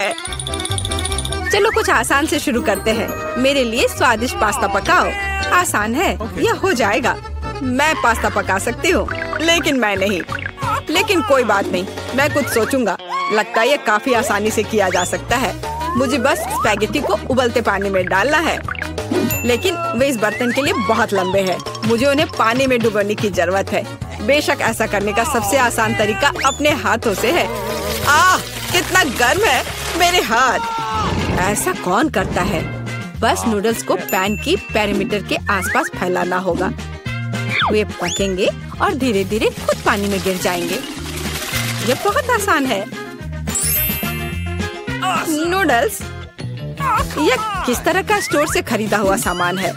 चलो कुछ आसान से शुरू करते हैं। मेरे लिए स्वादिष्ट पास्ता पकाओ। आसान है, यह हो जाएगा। मैं पास्ता पका सकती हूँ, लेकिन मैं नहीं। लेकिन कोई बात नहीं, मैं कुछ सोचूंगा। लगता है ये काफी आसानी से किया जा सकता है। मुझे बस स्पैगेटी को उबलते पानी में डालना है, लेकिन वे इस बर्तन के लिए बहुत लंबे हैं। मुझे उन्हें पानी में डुबोने की जरूरत है। बेशक ऐसा करने का सबसे आसान तरीका अपने हाथों से है। कितना गर्म है मेरे हाथ। ऐसा कौन करता है? बस नूडल्स को पैन की पेरीमीटर के आसपास फैलाना होगा। वे पकेंगे और धीरे धीरे खुद पानी में गिर जाएंगे। ये बहुत आसान है। नूडल्स, यह किस तरह का स्टोर से खरीदा हुआ सामान है?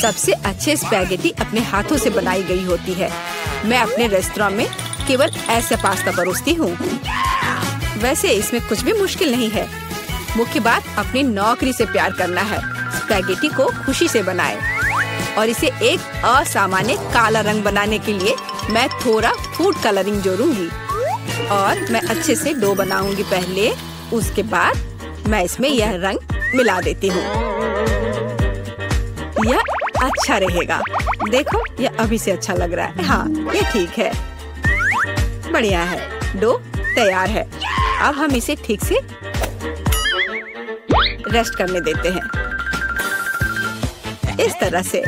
सबसे अच्छे स्पैगेटी अपने हाथों से बनाई गई होती है। मैं अपने रेस्टोरेंट में केवल ऐसे पास्ता परोसती हूँ। वैसे इसमें कुछ भी मुश्किल नहीं है। मुख्य बात अपनी नौकरी से प्यार करना है। स्पैगेटी को खुशी से बनाएं और इसे एक असामान्य काला रंग बनाने के लिए मैं थोड़ा फूड कलरिंग जोड़ूंगी और मैं अच्छे से डो बनाऊंगी पहले। उसके बाद मैं इसमें यह रंग मिला देती हूँ। यह अच्छा रहेगा। देखो, यह अभी से अच्छा लग रहा है। हाँ, ये ठीक है। बढ़िया है। डो तैयार है। अब हम इसे ठीक से रेस्ट करने देते हैं, इस तरह से।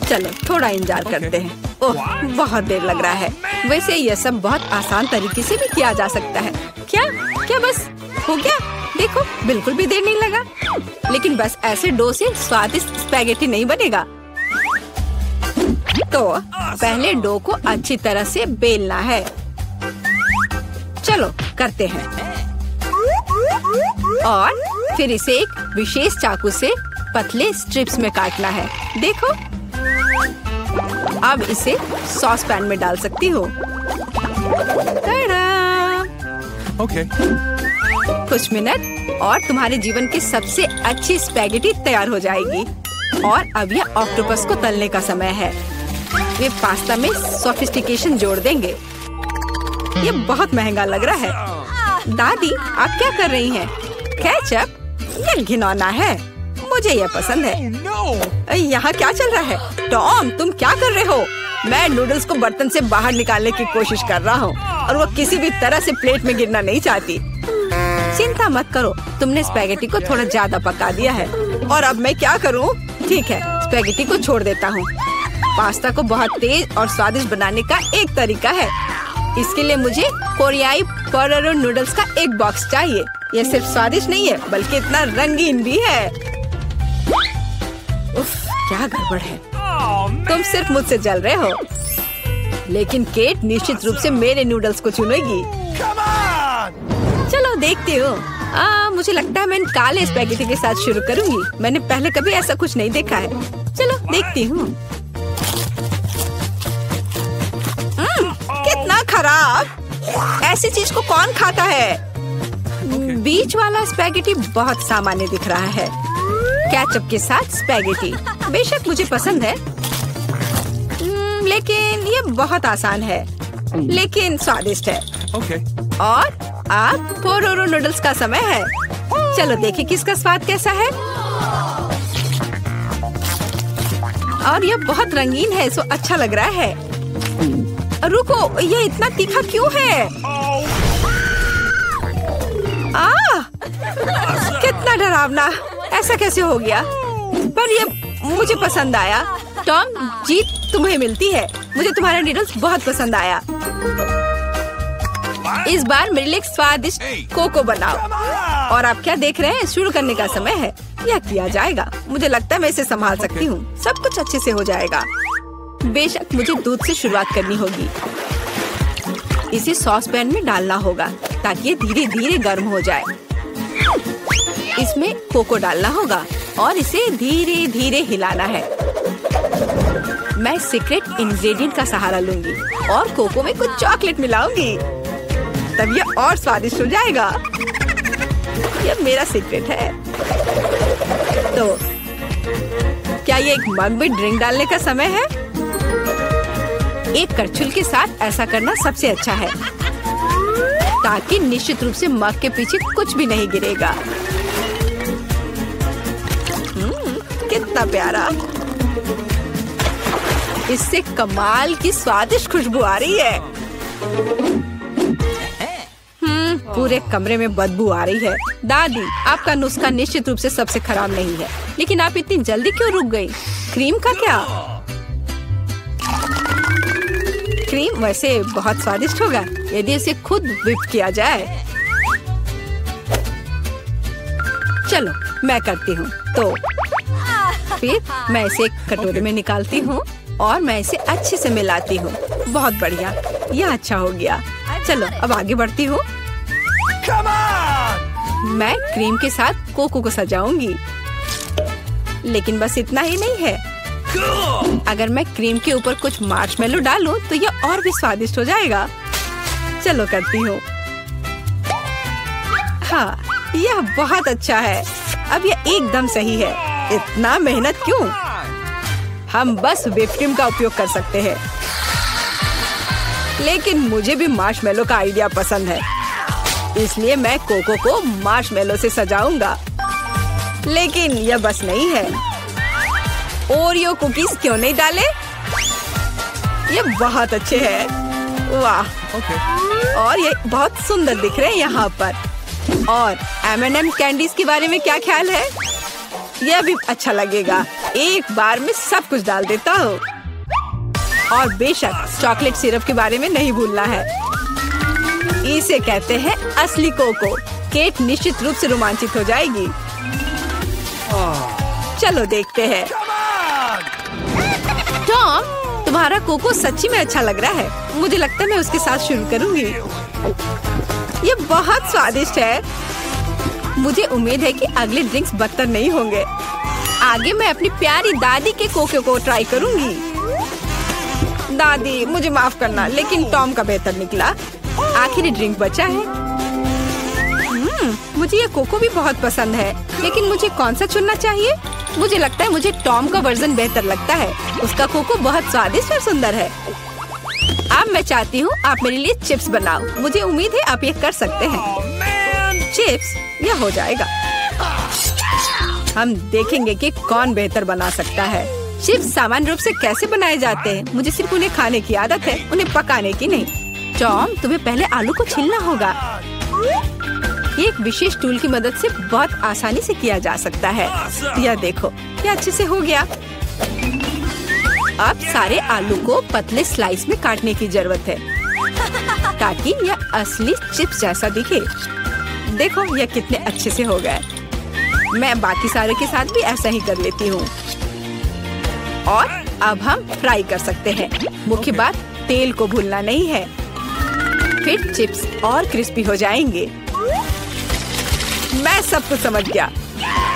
चलो थोड़ा इंतजार करते हैं। ओह, बहुत देर लग रहा है। वैसे यह सब बहुत आसान तरीके से भी किया जा सकता है। क्या बस हो गया? देखो, बिल्कुल भी देर नहीं लगा। लेकिन बस ऐसे डो से स्वादिष्ट स्पैगेटी नहीं बनेगा। तो पहले डो को अच्छी तरह से बेलना है। चलो करते हैं। और फिर इसे एक विशेष चाकू से पतले स्ट्रिप्स में काटना है। देखो, अब इसे सॉस पैन में डाल सकती हो। Okay. कुछ मिनट और तुम्हारे जीवन की सबसे अच्छी स्पैगेटी तैयार हो जाएगी। और अब यह ऑक्टोपस को तलने का समय है। वे पास्ता में सोफिस्टिकेशन जोड़ देंगे। ये बहुत महंगा लग रहा है। दादी, आप क्या कर रही हैं? केचप? ये घिनौना है। मुझे यह पसंद है। यहाँ क्या चल रहा है? टॉम, तुम क्या कर रहे हो? मैं नूडल्स को बर्तन से बाहर निकालने की कोशिश कर रहा हूँ और वो किसी भी तरह से प्लेट में गिरना नहीं चाहती। चिंता मत करो, तुमने स्पैगेटी को थोड़ा ज्यादा पका दिया है। और अब मैं क्या करूँ? ठीक है, स्पैगेटी को छोड़ देता हूँ। पास्ता को बहुत तेज और स्वादिष्ट बनाने का एक तरीका है। इसके लिए मुझे कोरियाई पोटेरो नूडल्स का एक बॉक्स चाहिए। यह सिर्फ स्वादिष्ट नहीं है, बल्कि इतना रंगीन भी है। उफ, क्या गड़बड़ है। तुम सिर्फ मुझसे जल रहे हो। लेकिन केट निश्चित रूप से मेरे नूडल्स को चुनेगी। चलो देखती हूँ। मुझे लगता है मैं इन काले स्पैगेटी के साथ शुरू करूँगी। मैंने पहले कभी ऐसा कुछ नहीं देखा है। चलो देखती हूँ। कितना खराब! ऐसी चीज को कौन खाता है? बीच वाला स्पैगेटी बहुत सामान्य दिख रहा है। केचप के साथ स्पैगेटी बेशक मुझे पसंद है, लेकिन ये बहुत आसान है, लेकिन स्वादिष्ट है। और अब पोटेरो नूडल्स का समय है। चलो देखें किसका स्वाद कैसा है। और ये बहुत रंगीन है, सो अच्छा लग रहा है। रुको, ये इतना तीखा क्यों है? कितना डरावना! ऐसा कैसे हो गया? पर ये मुझे पसंद आया। टॉम, जीत तुम्हें मिलती है। मुझे तुम्हारा नूडल्स बहुत पसंद आया। इस बार मेरे लिए स्वादिष्ट कोको बनाओ। और आप क्या देख रहे हैं? शुरू करने का समय है। यह किया जाएगा। मुझे लगता है मैं इसे संभाल सकती हूँ। सब कुछ अच्छे से हो जाएगा। बेशक मुझे दूध से शुरुआत करनी होगी। इसे सॉस पैन में डालना होगा ताकि ये धीरे धीरे गर्म हो जाए। इसमें कोको डालना होगा और इसे धीरे धीरे हिलाना है। मैं सीक्रेट इंग्रेडिएंट का सहारा लूंगी और कोको में कुछ चॉकलेट मिलाऊंगी, तब यह और स्वादिष्ट हो जाएगा। यह मेरा सीक्रेट है। तो क्या ये एक मग में ड्रिंक डालने का समय है? एक करछुल के साथ ऐसा करना सबसे अच्छा है। ताकि निश्चित रूप से मग के पीछे कुछ भी नहीं गिरेगा। कितना प्यारा, इससे कमाल की स्वादिष्ट खुशबू आ रही है। पूरे कमरे में बदबू आ रही है। दादी, आपका नुस्खा निश्चित रूप से सबसे खराब नहीं है, लेकिन आप इतनी जल्दी क्यों रुक गई? क्रीम का क्या? क्रीम वैसे बहुत स्वादिष्ट होगा यदि इसे खुद व्हिप किया जाए। चलो मैं करती हूँ। तो फिर मैं इसे एक कटोरे में निकालती हूँ और मैं इसे अच्छे से मिलाती हूँ। बहुत बढ़िया, यह अच्छा हो गया। चलो अब आगे बढ़ती हूँ। मैं क्रीम के साथ कोको को सजाऊंगी, लेकिन बस इतना ही नहीं है। अगर मैं क्रीम के ऊपर कुछ मार्शमेलो डालूं तो यह और भी स्वादिष्ट हो जाएगा। चलो करती हूँ। हाँ, यह बहुत अच्छा है। अब यह एकदम सही है। इतना मेहनत क्यों? हम बस व्हिप क्रीम का उपयोग कर सकते हैं, लेकिन मुझे भी मार्शमेलो का आइडिया पसंद है, इसलिए मैं कोको को मार्शमेलो से सजाऊंगा। लेकिन यह बस नहीं है। ओरियो कुकीज क्यों नहीं डाले? ये बहुत अच्छे हैं। वाह, और ये बहुत सुंदर दिख रहे हैं यहाँ पर। और M&M कैंडीज के बारे में क्या ख्याल है? यह भी अच्छा लगेगा। एक बार में सब कुछ डाल देता हूँ। और बेशक चॉकलेट सिरप के बारे में नहीं भूलना है। इसे कहते हैं असली कोको। केट निश्चित रूप से रोमांचित हो जाएगी। चलो देखते हैं। टॉम, तुम्हारा कोको सच्ची में अच्छा लग रहा है। मुझे लगता है मैं उसके साथ शुरू करूंगी। ये बहुत स्वादिष्ट है। मुझे उम्मीद है कि अगले ड्रिंक्स बदतर नहीं होंगे। आगे मैं अपनी प्यारी दादी के कोको को ट्राई करूंगी। दादी, मुझे माफ करना, लेकिन टॉम का बेहतर निकला। आखिरी ड्रिंक बचा है। मुझे ये कोको भी बहुत पसंद है, लेकिन मुझे कौन सा चुनना चाहिए? मुझे लगता है मुझे टॉम का वर्जन बेहतर लगता है। उसका कोको बहुत स्वादिष्ट और सुंदर है। अब मैं चाहती हूँ आप मेरे लिए चिप्स बनाओ। मुझे उम्मीद है आप ये कर सकते हैं। चिप्स, यह हो जाएगा। हम देखेंगे कि कौन बेहतर बना सकता है। चिप्स सामान्य रूप से कैसे बनाए जाते हैं? मुझे सिर्फ उन्हें खाने की आदत है, उन्हें पकाने की नहीं। टॉम, तुम्हें पहले आलू को छीलना होगा। ये एक विशेष टूल की मदद से बहुत आसानी से किया जा सकता है। यह देखो, यह अच्छे से हो गया। अब सारे आलू को पतले स्लाइस में काटने की जरूरत है, ताकि यह असली चिप्स जैसा दिखे। देखो यह कितने अच्छे से हो गए। मैं बाकी सारे के साथ भी ऐसा ही कर लेती हूँ। और अब हम फ्राई कर सकते हैं। मुख्य बात, तेल को भूलना नहीं है। फिर चिप्स और क्रिस्पी हो जाएंगे। मैं सब कुछ समझ गया।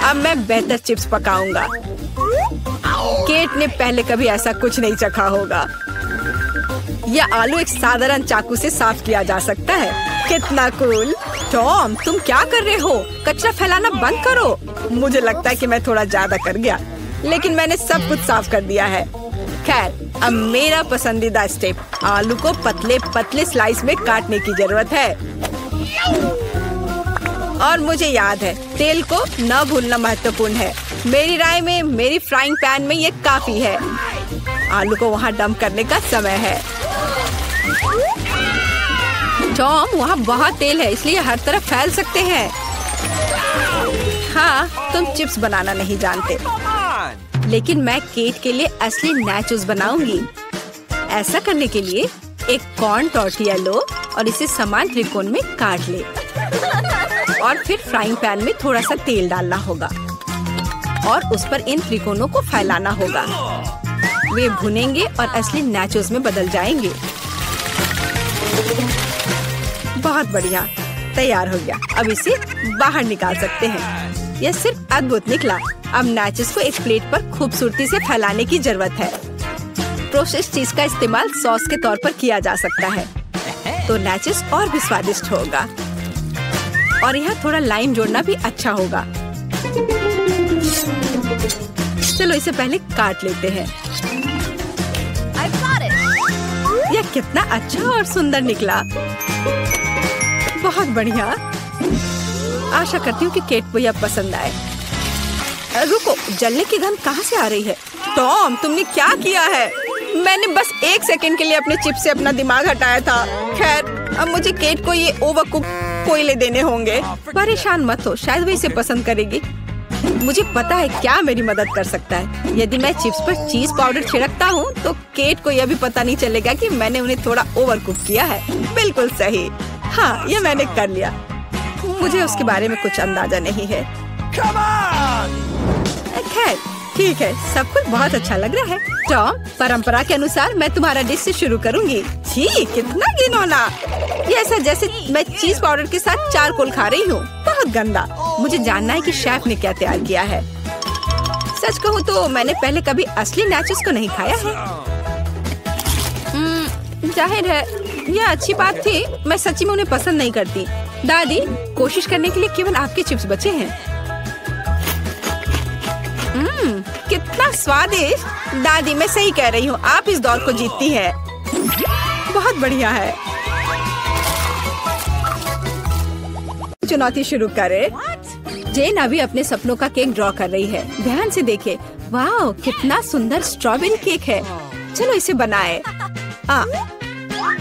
अब मैं बेहतर चिप्स पकाऊंगा। केट ने पहले कभी ऐसा कुछ नहीं चखा होगा। यह आलू एक साधारण चाकू से साफ किया जा सकता है। कितना कूल। टॉम, तुम क्या कर रहे हो? कचरा फैलाना बंद करो। मुझे लगता है कि मैं थोड़ा ज्यादा कर गया, लेकिन मैंने सब कुछ साफ कर दिया है। खैर, अब मेरा पसंदीदा स्टेप, आलू को पतले पतले स्लाइस में काटने की जरूरत है। और मुझे याद है, तेल को न भूलना महत्वपूर्ण है। मेरी राय में मेरी फ्राइंग पैन में ये काफी है। आलू को वहाँ डंप करने का समय है। टॉम, वहाँ बहुत तेल है, इसलिए हर तरफ फैल सकते हैं। हाँ, तुम चिप्स बनाना नहीं जानते, लेकिन मैं केट के लिए असली नाचोस बनाऊंगी। ऐसा करने के लिए एक कॉर्न टॉर्टिया लो और इसे समान त्रिकोण में काट ले। और फिर फ्राइंग पैन में थोड़ा सा तेल डालना होगा और उस पर इन त्रिकोणों को फैलाना होगा। वे भुनेंगे और असली नाचोस में बदल जाएंगे। बहुत बढ़िया, तैयार हो गया। अब इसे बाहर निकाल सकते हैं। यह सिर्फ अद्भुत निकला। अब नाचोस को एक प्लेट पर खूबसूरती से फैलाने की जरूरत है। प्रोसेस्ड चीज का इस्तेमाल सॉस के तौर पर किया जा सकता है, तो नाचोस और भी स्वादिष्ट होगा। और यहाँ थोड़ा लाइम जोड़ना भी अच्छा होगा। चलो इसे पहले काट लेते हैं। यह कितना अच्छा और सुंदर निकला। बहुत बढ़िया। आशा करती हूँ कि केट को यह पसंद आए। रुको, जलने की गंध कहाँ से आ रही है? टॉम, तुमने क्या किया है? मैंने बस 1 सेकंड के लिए अपने चिप से अपना दिमाग हटाया था। खैर, अब मुझे केट को ये ओवरकुक कोयले देने होंगे। परेशान मत हो, शायद वो इसे पसंद करेगी। मुझे पता है क्या मेरी मदद कर सकता है। यदि मैं चिप्स पर चीज पाउडर छिड़कता हूँ तो केट को यह भी पता नहीं चलेगा कि मैंने उन्हें थोड़ा ओवरकुक किया है। बिल्कुल सही। हाँ, ये मैंने कर लिया। मुझे उसके बारे में कुछ अंदाजा नहीं है। खैर, ठीक है, सब कुछ बहुत अच्छा लग रहा है। टॉम, परंपरा के अनुसार मैं तुम्हारा डिश से शुरू करूंगी। छी, कितना घिनौना। ये ऐसा जैसे मैं चीज पाउडर के साथ चारकोल खा रही हूँ। बहुत गंदा। मुझे जानना है कि शेफ ने क्या तैयार किया है। सच कहूँ तो मैंने पहले कभी असली नाचोस को नहीं खाया है। जाहिर है यह अच्छी बात थी। मैं सच्ची में उन्हें पसंद नहीं करती। दादी, कोशिश करने के लिए केवल आपके चिप्स बचे हैं। कितना स्वादिष्ट। दादी, मैं सही कह रही हूँ, आप इस दौर को जीतती हैं। बहुत बढ़िया है। चुनौती शुरू करें। जेन अभी अपने सपनों का केक ड्रॉ कर रही है। ध्यान से देखें। वाह, कितना सुंदर स्ट्रॉबेरी केक है। चलो इसे बनाएं।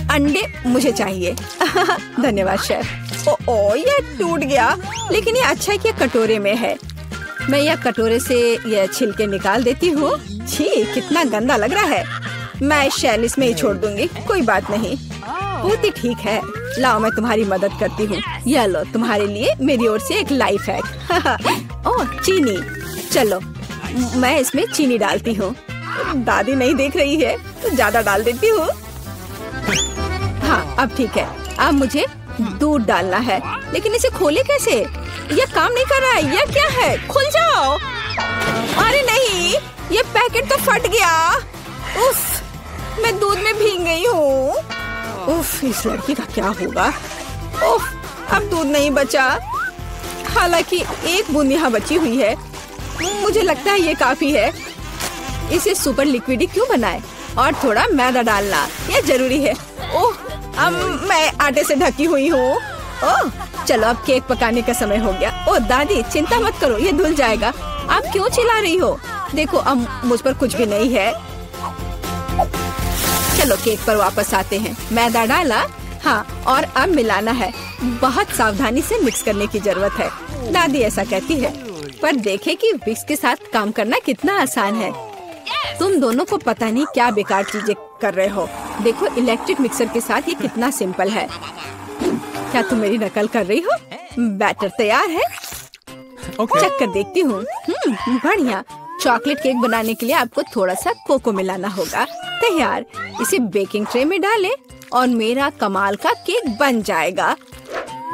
अंडे मुझे चाहिए। धन्यवाद शेफ। ओ, ये टूट गया, लेकिन ये अच्छा है कि कटोरे में है। मैं यह कटोरे से यह छिलके निकाल देती हूँ। छी, कितना गंदा लग रहा है। मैं शैल इसमें ही छोड़ दूंगी, कोई बात नहीं। बहुत ही ठीक है। लाओ, मैं तुम्हारी मदद करती हूँ। यह लो, तुम्हारे लिए मेरी ओर से एक लाइफ हैक। ओह, चीनी। चलो, मैं इसमें चीनी डालती हूँ। दादी नहीं देख रही है तो ज्यादा डाल देती हूँ। हाँ, अब ठीक है। अब मुझे दूध डालना है, लेकिन इसे खोले कैसे? यह काम नहीं कर रहा है। यह क्या है? खुल जाओ। अरे नहीं, ये पैकेट तो फट गया। उफ, मैं दूध में भीग गई हूँ। उफ, इस लड़की का क्या होगा? उफ, अब दूध नहीं बचा। हालांकि एक बूंद यहाँ बची हुई है। मुझे लगता है ये काफी है। इसे सुपर लिक्विड क्यों बनाए? और थोड़ा मैदा डालना, यह जरूरी है। ओह, अब मैं आटे से ढकी हुई हूँ। ओह, चलो अब केक पकाने का समय हो गया। ओह दादी, चिंता मत करो, ये धुल जाएगा। आप क्यों चिल्ला रही हो? देखो, अब मुझ पर कुछ भी नहीं है। चलो केक पर वापस आते हैं। मैदा डाला, हाँ, और अब मिलाना है। बहुत सावधानी से मिक्स करने की जरूरत है। दादी ऐसा कहती है, पर देखे कि विक्स के साथ काम करना कितना आसान है। तुम दोनों को पता नहीं क्या बेकार चीजें कर रहे हो। देखो, इलेक्ट्रिक मिक्सर के साथ ये कितना सिंपल है। क्या तुम मेरी नकल कर रही हो? बैटर तैयार है। चेक कर देखती हूँ। बढ़िया। चॉकलेट केक बनाने के लिए आपको थोड़ा सा कोको मिलाना होगा। तैयार। इसे बेकिंग ट्रे में डालें और मेरा कमाल का केक बन जाएगा।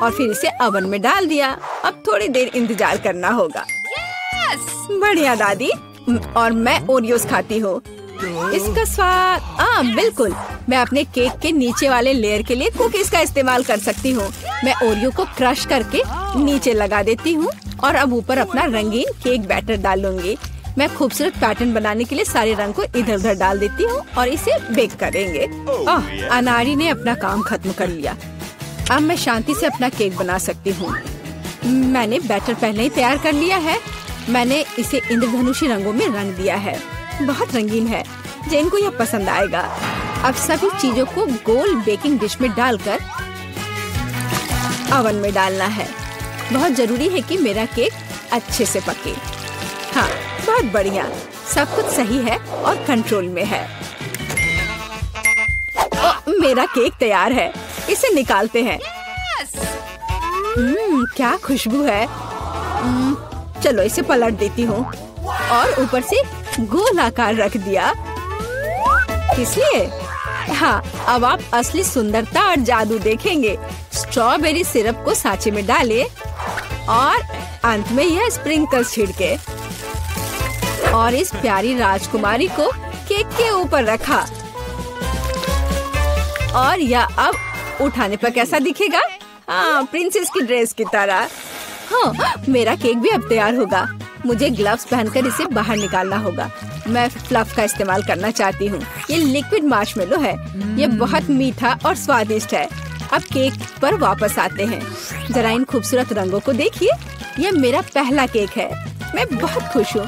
और फिर इसे ओवन में डाल दिया। अब थोड़ी देर इंतजार करना होगा। बढ़िया दादी। और मैं ओरियोस खाती हूँ। इसका स्वाद बिल्कुल। मैं अपने केक के नीचे वाले लेयर के लिए कुकीज का इस्तेमाल कर सकती हूँ। मैं ओरियो को क्रश करके नीचे लगा देती हूँ और अब ऊपर अपना रंगीन केक बैटर डालूंगी। मैं खूबसूरत पैटर्न बनाने के लिए सारे रंग को इधर उधर डाल देती हूँ और इसे बेक करेंगे। अनारी ने अपना काम खत्म कर लिया। अब मैं शांति से अपना केक बना सकती हूँ। मैंने बैटर पहले ही तैयार कर लिया है। मैंने इसे इंद्रधनुषी रंगों में रंग दिया है। बहुत रंगीन है। जेन को यह पसंद आएगा। अब सभी चीजों को गोल बेकिंग डिश में डालकर ओवन में डालना है। बहुत जरूरी है कि मेरा केक अच्छे से पके। हाँ, बहुत बढ़िया। सब कुछ सही है और कंट्रोल में है। मेरा केक तैयार है। इसे निकालते हैं। क्या खुशबू है। चलो इसे पलट देती हूँ और ऊपर से गोल आकार रख दिया। इसलिए हाँ, अब आप असली सुंदरता और जादू देखेंगे। स्ट्रॉबेरी सिरप को सांचे में डालें और अंत में यह स्प्रिंकल्स छिड़के और इस प्यारी राजकुमारी को केक के ऊपर रखा। और यह अब उठाने पर कैसा दिखेगा? हाँ, प्रिंसेस की ड्रेस की तरह। हाँ, मेरा केक भी अब तैयार होगा। मुझे ग्लव्स पहनकर इसे बाहर निकालना होगा। मैं फ्लफ का इस्तेमाल करना चाहती हूँ। ये लिक्विड मार्शमेलो है। ये बहुत मीठा और स्वादिष्ट है। अब केक पर वापस आते हैं। जरा इन खूबसूरत रंगों को देखिए। यह मेरा पहला केक है। मैं बहुत खुश हूँ।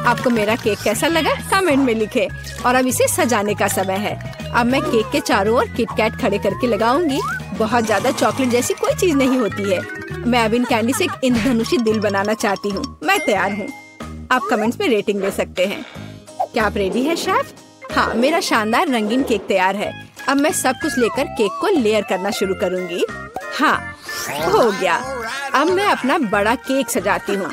आपको मेरा केक कैसा लगा कमेंट में लिखें। और अब इसे सजाने का समय है। अब मैं केक के चारों ओर किटकैट खड़े करके लगाऊंगी। बहुत ज्यादा चॉकलेट जैसी कोई चीज नहीं होती है। मैं अब इन कैंडी से एक इंद्रधनुषी दिल बनाना चाहती हूँ। मैं तैयार हूँ। आप कमेंट्स में रेटिंग दे सकते हैं। क्या आप रेडी है शेफ? हाँ, मेरा शानदार रंगीन केक तैयार है। अब मैं सब कुछ लेकर केक को लेयर करना शुरू करूँगी। हाँ, हो गया। अब मैं अपना बड़ा केक सजाती हूँ।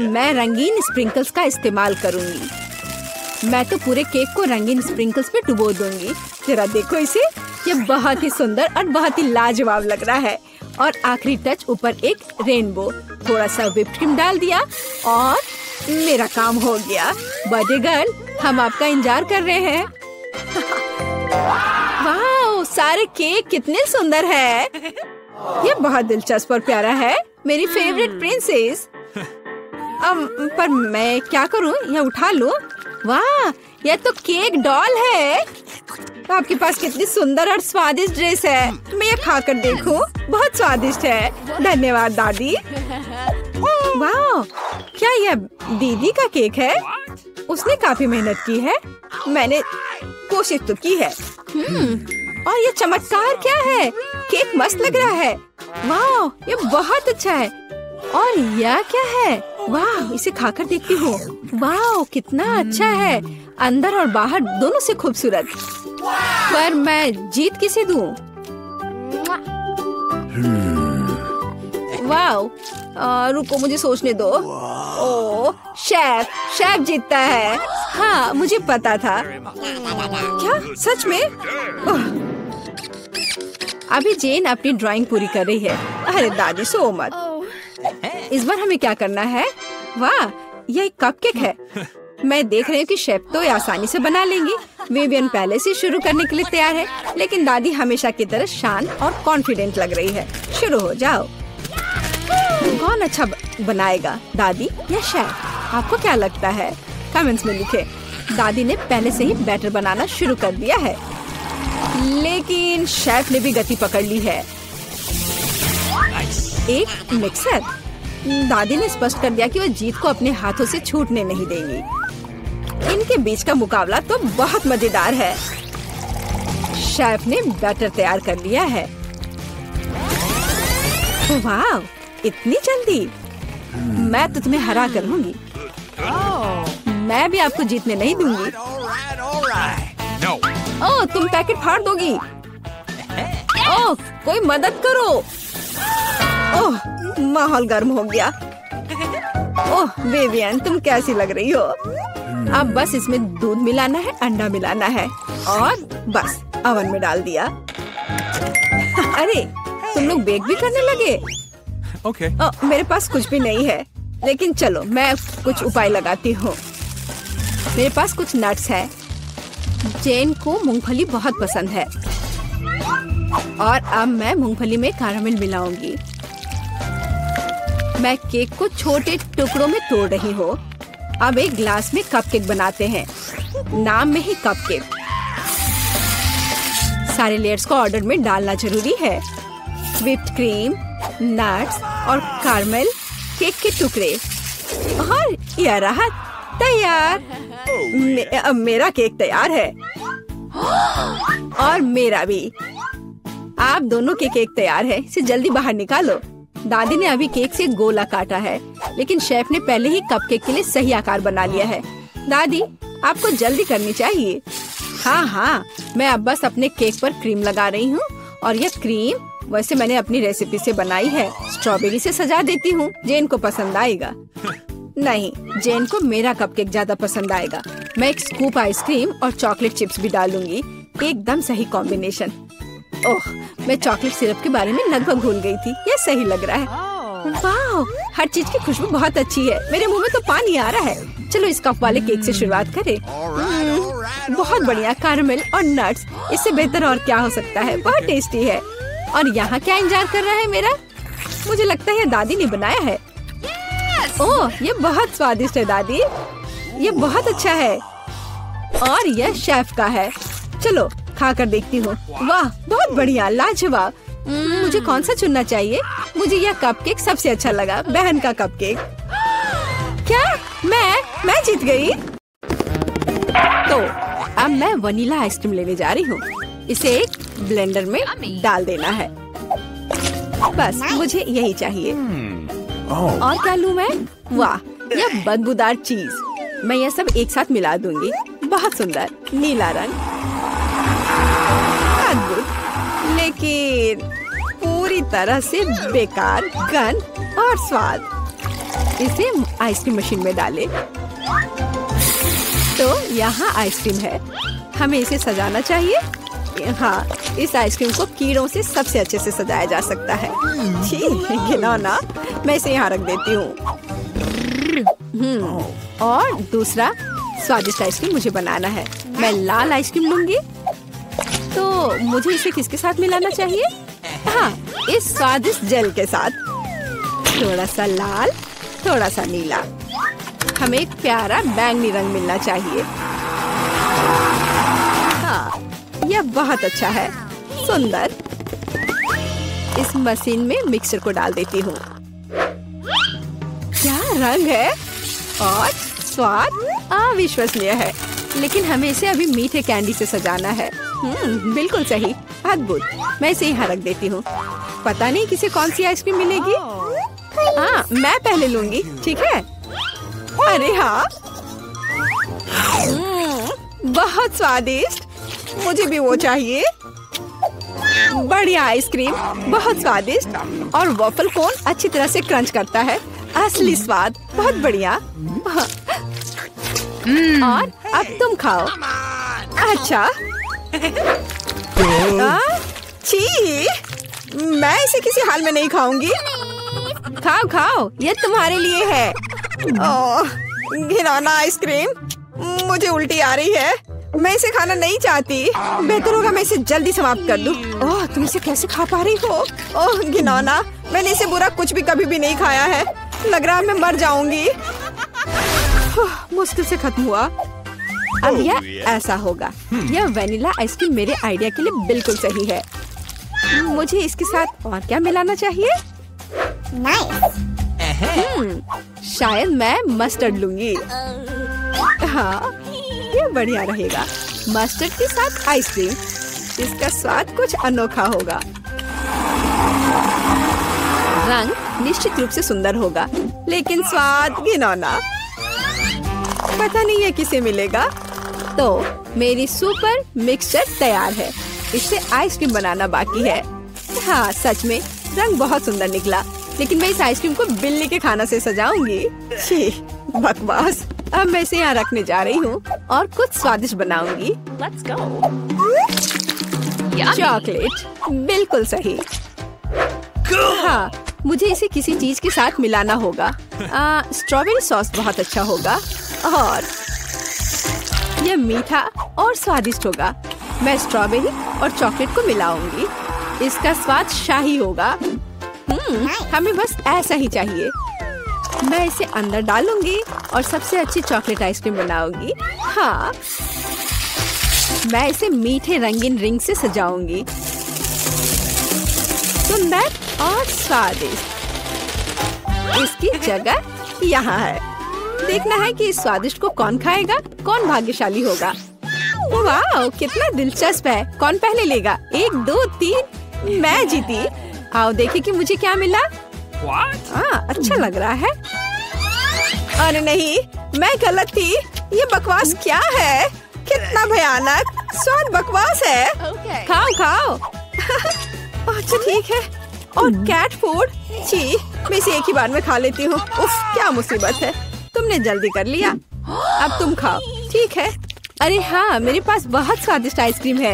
मैं रंगीन स्प्रिंकल्स का इस्तेमाल करूँगी। मैं तो पूरे केक को रंगीन स्प्रिंकल्स में डुबो दूंगी। जरा देखो इसे। ये बहुत ही सुंदर और बहुत ही लाजवाब लग रहा है। और आखिरी टच ऊपर एक रेनबो। थोड़ा सा व्हिप्ड क्रीम डाल दिया और मेरा काम हो गया। बर्थडे गर्ल, हम आपका इंतजार कर रहे हैं। वाह, सारे केक कितने सुंदर है। ये बहुत दिलचस्प और प्यारा है। मेरी फेवरेट प्रिंसेस। पर मैं क्या करूं? यह उठा लूं? वाह, यह तो केक डॉल है। आपके पास कितनी सुंदर और स्वादिष्ट ड्रेस है। मैं ये खाकर देखूं? बहुत स्वादिष्ट है। धन्यवाद दादी। वाह, क्या यह दीदी का केक है? उसने काफी मेहनत की है। मैंने कोशिश तो की है। और ये चमत्कार क्या है? केक मस्त लग रहा है। वाह, ये बहुत अच्छा है। और यह क्या है? वाह, इसे खाकर देखती हूँ। वाह, कितना अच्छा है। अंदर और बाहर दोनों से खूबसूरत। पर मैं जीत किसे दूँ? वाह, रुको मुझे सोचने दो। ओह, शेफ जीतता है। हाँ, मुझे पता था। क्या सच में? अभी जेन अपनी ड्राइंग पूरी कर रही है। अरे दादी, सो मत। इस बार हमें क्या करना है? वाह, यह एक कपकेक है। मैं देख रही हूँ कि शेफ तो आसानी से बना लेंगी। विवियन पहले से शुरू करने के लिए तैयार है, लेकिन दादी हमेशा की तरह शांत और कॉन्फिडेंट लग रही है। शुरू हो जाओ। कौन अच्छा बनाएगा, दादी या शेफ? आपको क्या लगता है? कमेंट्स में लिखें। दादी ने पहले से ही बैटर बनाना शुरू कर दिया है, लेकिन शेफ ने भी गति पकड़ ली है। एक मिक्सर। दादी ने स्पष्ट कर दिया कि वो जीत को अपने हाथों से छूटने नहीं देंगी। इनके बीच का मुकाबला तो बहुत मजेदार है। शेफ ने बैटर तैयार कर लिया है। वाह, इतनी जल्दी? मैं तो तुम्हें हरा कर लूंगी। मैं भी आपको जीतने नहीं दूंगी। ओह, तुम पैकेट फाड़ दोगी। ओह, कोई मदद करो। ओह, माहौल गर्म हो गया। ओह विवियन, तुम कैसी लग रही हो? अब बस इसमें दूध मिलाना है, अंडा मिलाना है और बस ओवन में डाल दिया। अरे, तुम लोग बेक भी करने लगे? Okay. मेरे पास कुछ भी नहीं है, लेकिन चलो मैं कुछ उपाय लगाती हूँ। मेरे पास कुछ नट्स है। जेन को मूंगफली बहुत पसंद है और अब मैं मूंगफली में कैरामल मिलाऊंगी। मैं केक को छोटे टुकड़ों में तोड़ रही हूँ। अब एक ग्लास में कपकेक बनाते हैं। नाम में ही कपकेक। सारे लेयर्स को ऑर्डर में डालना जरूरी है। व्हिप्ड क्रीम, नट्स और कैरामल, केक के टुकड़े और यह रहा तैयार। अब मेरा केक तैयार है और मेरा भी। आप दोनों के केक तैयार है। इसे जल्दी बाहर निकालो। दादी ने अभी केक से गोला काटा है, लेकिन शेफ ने पहले ही कपकेक के लिए सही आकार बना लिया है। दादी, आपको जल्दी करनी चाहिए। हाँ, मैं अब बस अपने केक पर क्रीम लगा रही हूँ और यह क्रीम वैसे मैंने अपनी रेसिपी से बनाई है। स्ट्रॉबेरी से सजा देती हूँ। जेन को पसंद आएगा। नहीं, जेन को मेरा कपकेक ज्यादा पसंद आएगा। मैं एक स्कूप आइसक्रीम और चॉकलेट चिप्स भी डालूंगी। एकदम सही कॉम्बिनेशन। ओह, मैं चॉकलेट सिरप के बारे में लगभग भूल गई थी। ये सही लग रहा है। वाह, हर चीज की खुशबू बहुत अच्छी है। मेरे मुंह में तो पानी आ रहा है। चलो इस कप वाले केक से शुरुआत करें। बहुत बढ़िया, कैरामल और नट्स। इससे बेहतर और क्या हो सकता है? बहुत टेस्टी है। और यहाँ क्या इंतजार कर रहा है मेरा? मुझे लगता है दादी ने बनाया है। ओह, ये बहुत स्वादिष्ट है दादी। ये बहुत अच्छा है और यह शेफ का है। चलो खा कर देखती हूँ। वाह, बहुत बढ़िया, लाजवाब। मुझे कौन सा चुनना चाहिए? मुझे यह कपकेक सबसे अच्छा लगा, बहन का कपकेक। क्या मैं जीत गई? तो अब मैं वनीला आइसक्रीम लेने जा रही हूँ। इसे एक ब्लेंडर में डाल देना है। बस मुझे यही चाहिए। और क्या लूँ मैं? वाह, यह बदबूदार चीज। मैं यह सब एक साथ मिला दूंगी। बहुत सुंदर नीला रंग, अद्भुत, लेकिन पूरी तरह से बेकार गंध और स्वाद। इसे आइसक्रीम मशीन में डालें। तो यहाँ आइसक्रीम है। हमें इसे सजाना चाहिए। हाँ, इस आइसक्रीम को कीड़ों से सबसे अच्छे से सजाया जा सकता है। छी, घिनौना। मैं इसे यहाँ रख देती हूँ। और दूसरा स्वादिष्ट आइसक्रीम मुझे बनाना है। मैं लाल आइसक्रीम लूंगी। तो मुझे इसे किसके साथ मिलाना चाहिए? हाँ, इस स्वादिष्ट जेल के साथ। थोड़ा सा लाल, थोड़ा सा नीला। हमें एक प्यारा बैंगनी रंग मिलना चाहिए। हाँ, यह बहुत अच्छा है, सुंदर। इस मशीन में मिक्सर को डाल देती हूँ। क्या रंग है और स्वाद अविश्वसनीय है। लेकिन हमें इसे अभी मीठे कैंडी से सजाना है। बिल्कुल सही, अद्भुत। मैं इसे यहाँ रख देती हूँ। पता नहीं किसे कौन सी आइसक्रीम मिलेगी। हाँ, मैं पहले लूंगी, ठीक है? अरे हाँ, बहुत स्वादिष्ट। मुझे भी वो चाहिए। बढ़िया आइसक्रीम, बहुत स्वादिष्ट। और वॉफल कोन अच्छी तरह से क्रंच करता है। असली स्वाद, बहुत बढ़िया। और अब तुम खाओ। अच्छा। छी, मैं इसे किसी हाल में नहीं खाऊंगी। खाओ खाओ, ये तुम्हारे लिए है। ओह, घिनौना आइसक्रीम। मुझे उल्टी आ रही है। मैं इसे खाना नहीं चाहती। बेहतर होगा मैं इसे जल्दी समाप्त कर दूं। ओह, तुम इसे कैसे खा पा रही हो? ओह घिनौना, मैंने इसे बुरा कुछ भी कभी भी नहीं खाया है। लग रहा है मैं मर जाऊंगी। मुश्किल से खत्म हुआ। अब यह ऐसा होगा। यह वेनिला आइसक्रीम मेरे आइडिया के लिए बिल्कुल सही है। मुझे इसके साथ और क्या मिलाना चाहिए? शायद मैं मस्टर्ड लूंगी। हाँ, ये बढ़िया रहेगा। मस्टर्ड के साथ आइसक्रीम, इसका स्वाद कुछ अनोखा होगा। रंग निश्चित रूप से सुंदर होगा, लेकिन स्वाद घिनौना। पता नहीं है किसे मिलेगा। तो मेरी सुपर मिक्सचर तैयार है। इससे आइसक्रीम बनाना बाकी है। हाँ, सच में रंग बहुत सुंदर निकला, लेकिन मैं इस आइसक्रीम को बिल्ली के खाना से सजाऊंगी। छी, बकवास। अब मैं इसे यहाँ रखने जा रही हूँ और कुछ स्वादिष्ट बनाऊंगी। चॉकलेट, बिल्कुल सही। हाँ, मुझे इसे किसी चीज के साथ मिलाना होगा। स्ट्रॉबेरी सॉस बहुत अच्छा होगा और यह मीठा और स्वादिष्ट होगा। मैं स्ट्रॉबेरी और चॉकलेट को मिलाऊंगी। इसका स्वाद शाही होगा। हमें बस ऐसा ही चाहिए। मैं इसे अंदर डालूंगी और सबसे अच्छी चॉकलेट आइसक्रीम बनाऊंगी। हाँ, मैं इसे मीठे रंगीन रिंग से सजाऊंगी। सुंदर और स्वादिष्ट। इसकी जगह यहाँ है। देखना है कि इस स्वादिष्ट को कौन खाएगा, कौन भाग्यशाली होगा। वाह, कितना दिलचस्प है। कौन पहले लेगा? 1, 2, 3। मैं जीती। आओ देखें कि मुझे क्या मिला। अच्छा लग रहा है। अरे नहीं, मैं गलत थी। ये बकवास क्या है? कितना भयानक स्वाद, बकवास है। खाओ खाओ। अच्छा ठीक है। और कैट फूड, छी, मैं इसे एक ही बार में खा लेती हूँ। उफ, क्या मुसीबत है। तुमने जल्दी कर लिया। अब तुम खाओ, ठीक है? अरे हाँ, मेरे पास बहुत स्वादिष्ट आइसक्रीम है।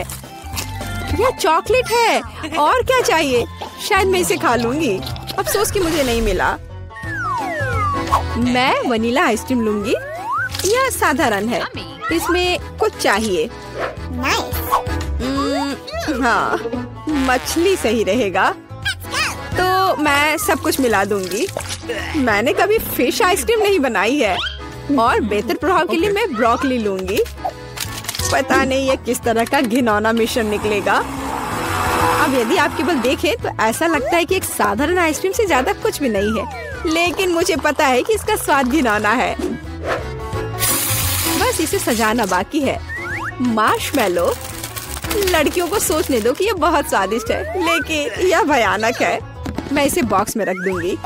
यह चॉकलेट है। और क्या चाहिए? शायद मैं इसे खा लूंगी। अफसोस कि मुझे नहीं मिला। मैं वनीला आइसक्रीम लूंगी। यह साधारण है, इसमें कुछ चाहिए। हाँ, मछली सही रहेगा। तो मैं सब कुछ मिला दूंगी। मैंने कभी फिश आइसक्रीम नहीं बनाई है। और बेहतर प्रभाव के लिए मैं ब्रोकली लूंगी। पता नहीं ये किस तरह का घिनौना मिश्रण निकलेगा। अब यदि आप केवल देखें तो ऐसा लगता है कि एक साधारण आइसक्रीम से ज्यादा कुछ भी नहीं है, लेकिन मुझे पता है कि इसका स्वाद घिनौना है। बस इसे सजाना बाकी है। मार्शमेलो, लड़कियों को सोचने दो कि ये बहुत स्वादिष्ट है, लेकिन यह भयानक है। मैं इसे बॉक्स में रख दूंगी।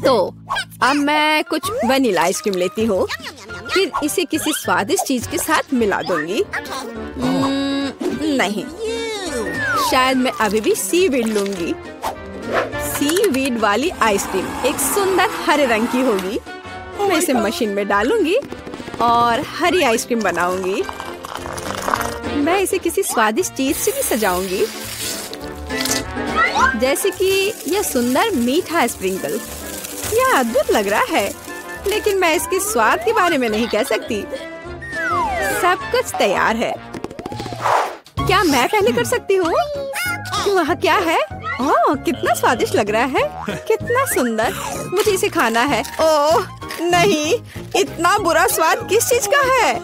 तो अब मैं कुछ वनीला आइसक्रीम लेती हूँ, फिर इसे किसी स्वादिष्ट चीज के साथ मिला दूंगी। नहीं, शायद मैं अभी भी सीवीड लूंगी। सीवीड वाली आइसक्रीम एक सुंदर हरे रंग की होगी। मैं इसे मशीन में डालूंगी और हरी आइसक्रीम बनाऊंगी। मैं इसे किसी स्वादिष्ट चीज से भी सजाऊंगी, जैसे कि यह सुंदर मीठा स्प्रिंकल। यह अद्भुत लग रहा है, लेकिन मैं इसके स्वाद के बारे में नहीं कह सकती। सब कुछ तैयार है। क्या मैं पहले कर सकती हूँ? वह क्या है? ओह, कितना स्वादिष्ट लग रहा है, कितना सुंदर। मुझे इसे खाना है। ओह नहीं, इतना बुरा स्वाद किस चीज का है?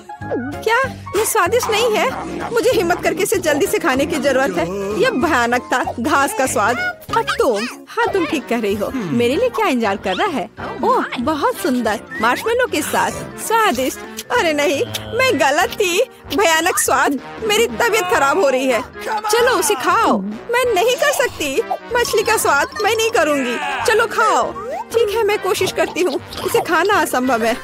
क्या ये स्वादिष्ट नहीं है? मुझे हिम्मत करके इसे जल्दी से खाने की जरूरत है। यह भयानक था, घास का स्वाद। और तुम? हाँ, तुम ठीक कह रही हो। मेरे लिए क्या इंतजार कर रहा है? ओह, बहुत सुंदर मार्शमेलो के साथ स्वादिष्ट। अरे नहीं, मैं गलत थी। भयानक स्वाद। मेरी तबीयत खराब हो रही है। चलो उसे खाओ। मैं नहीं कर सकती। मछली का स्वाद मैं नहीं करूँगी। चलो खाओ। ठीक है, मैं कोशिश करती हूँ। इसे खाना असंभव है।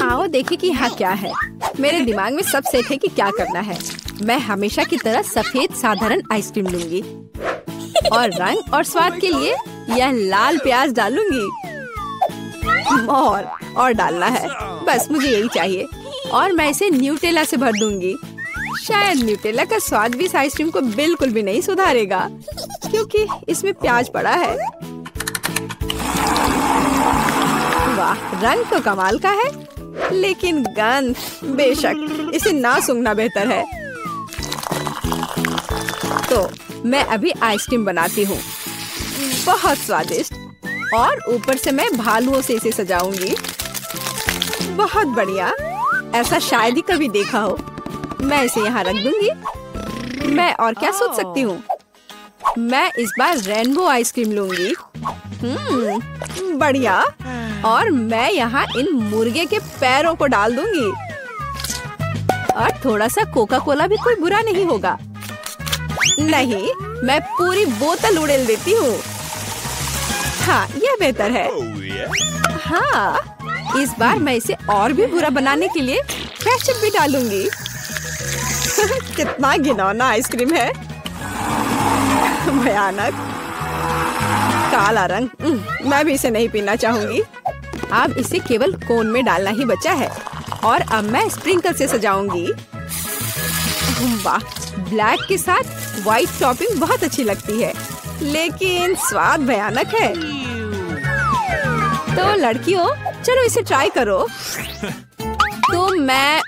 आओ देखें कि यहाँ क्या है। मेरे दिमाग में सब सेट है कि क्या करना है। मैं हमेशा की तरह सफेद साधारण आइसक्रीम लूंगी और रंग और स्वाद के लिए यह लाल प्याज डालूंगी। और डालना है, बस मुझे यही चाहिए। और मैं इसे न्यूटेला से भर दूंगी। शायद न्यूटेला का स्वाद भी इस आइसक्रीम को बिल्कुल भी नहीं सुधारेगा, क्योंकि इसमें प्याज पड़ा है। वाह, रंग तो कमाल का है, लेकिन गंध, बेशक इसे ना सूंघना बेहतर है। तो मैं अभी आइसक्रीम बनाती हूँ, बहुत स्वादिष्ट। और ऊपर से मैं भालुओं से इसे सजाऊंगी। बहुत बढ़िया, ऐसा शायद ही कभी देखा हो। मैं इसे यहाँ रख दूंगी। मैं और क्या सोच सकती हूँ? मैं इस बार रेनबो आइसक्रीम लूंगी। बढ़िया। और मैं यहाँ इन मुर्गे के पैरों को डाल दूंगी। और थोड़ा सा कोका कोला भी कोई बुरा नहीं होगा। नहीं, मैं पूरी बोतल उड़ेल देती हूँ। हाँ, यह बेहतर है। हाँ, इस बार मैं इसे और भी बुरा बनाने के लिए केचप भी डालूंगी। कितना घिनौना आइसक्रीम है, भयानक। काला रंग, मैं भी इसे नहीं पीना चाहूंगी। अब इसे केवल कोन में डालना ही बचा है। और अब मैं स्प्रिंकल से सजाऊंगी। वाह, ब्लैक के साथ व्हाइट टॉपिंग बहुत अच्छी लगती है, लेकिन स्वाद भयानक है। तो लड़कियों, चलो इसे ट्राई करो। तुम, मैं।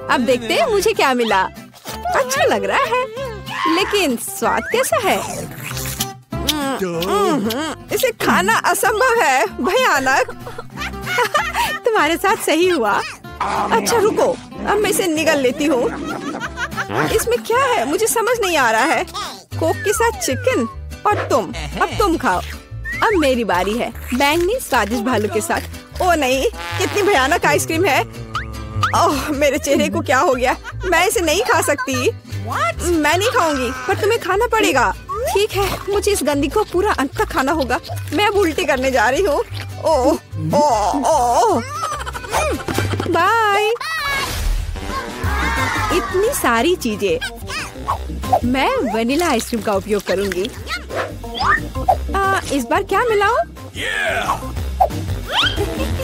अब देखते हैं मुझे क्या मिला। अच्छा लग रहा है, लेकिन स्वाद कैसा है? इसे खाना असंभव है, भयानक। तुम्हारे साथ सही हुआ। अच्छा रुको, अब मैं इसे निगल लेती हूँ। इसमें क्या है मुझे समझ नहीं आ रहा है। कोक के साथ चिकन। और तुम, अब तुम खाओ। अब मेरी बारी है, बैंगनी स्वादिष्ट भालू के साथ। ओ नहीं, कितनी भयानक आइसक्रीम है। ओह, मेरे चेहरे को क्या हो गया? मैं इसे नहीं खा सकती। मैं नहीं खाऊंगी, पर तुम्हें खाना पड़ेगा। ठीक है, मुझे इस गंदी को पूरा अंत तक खाना होगा। मैं अब उल्टी करने जा रही हूँ। ओह ओह ओह, बाय। इतनी सारी चीजें। मैं वनीला आइसक्रीम का उपयोग करूंगी। इस बार क्या मिलाऊं?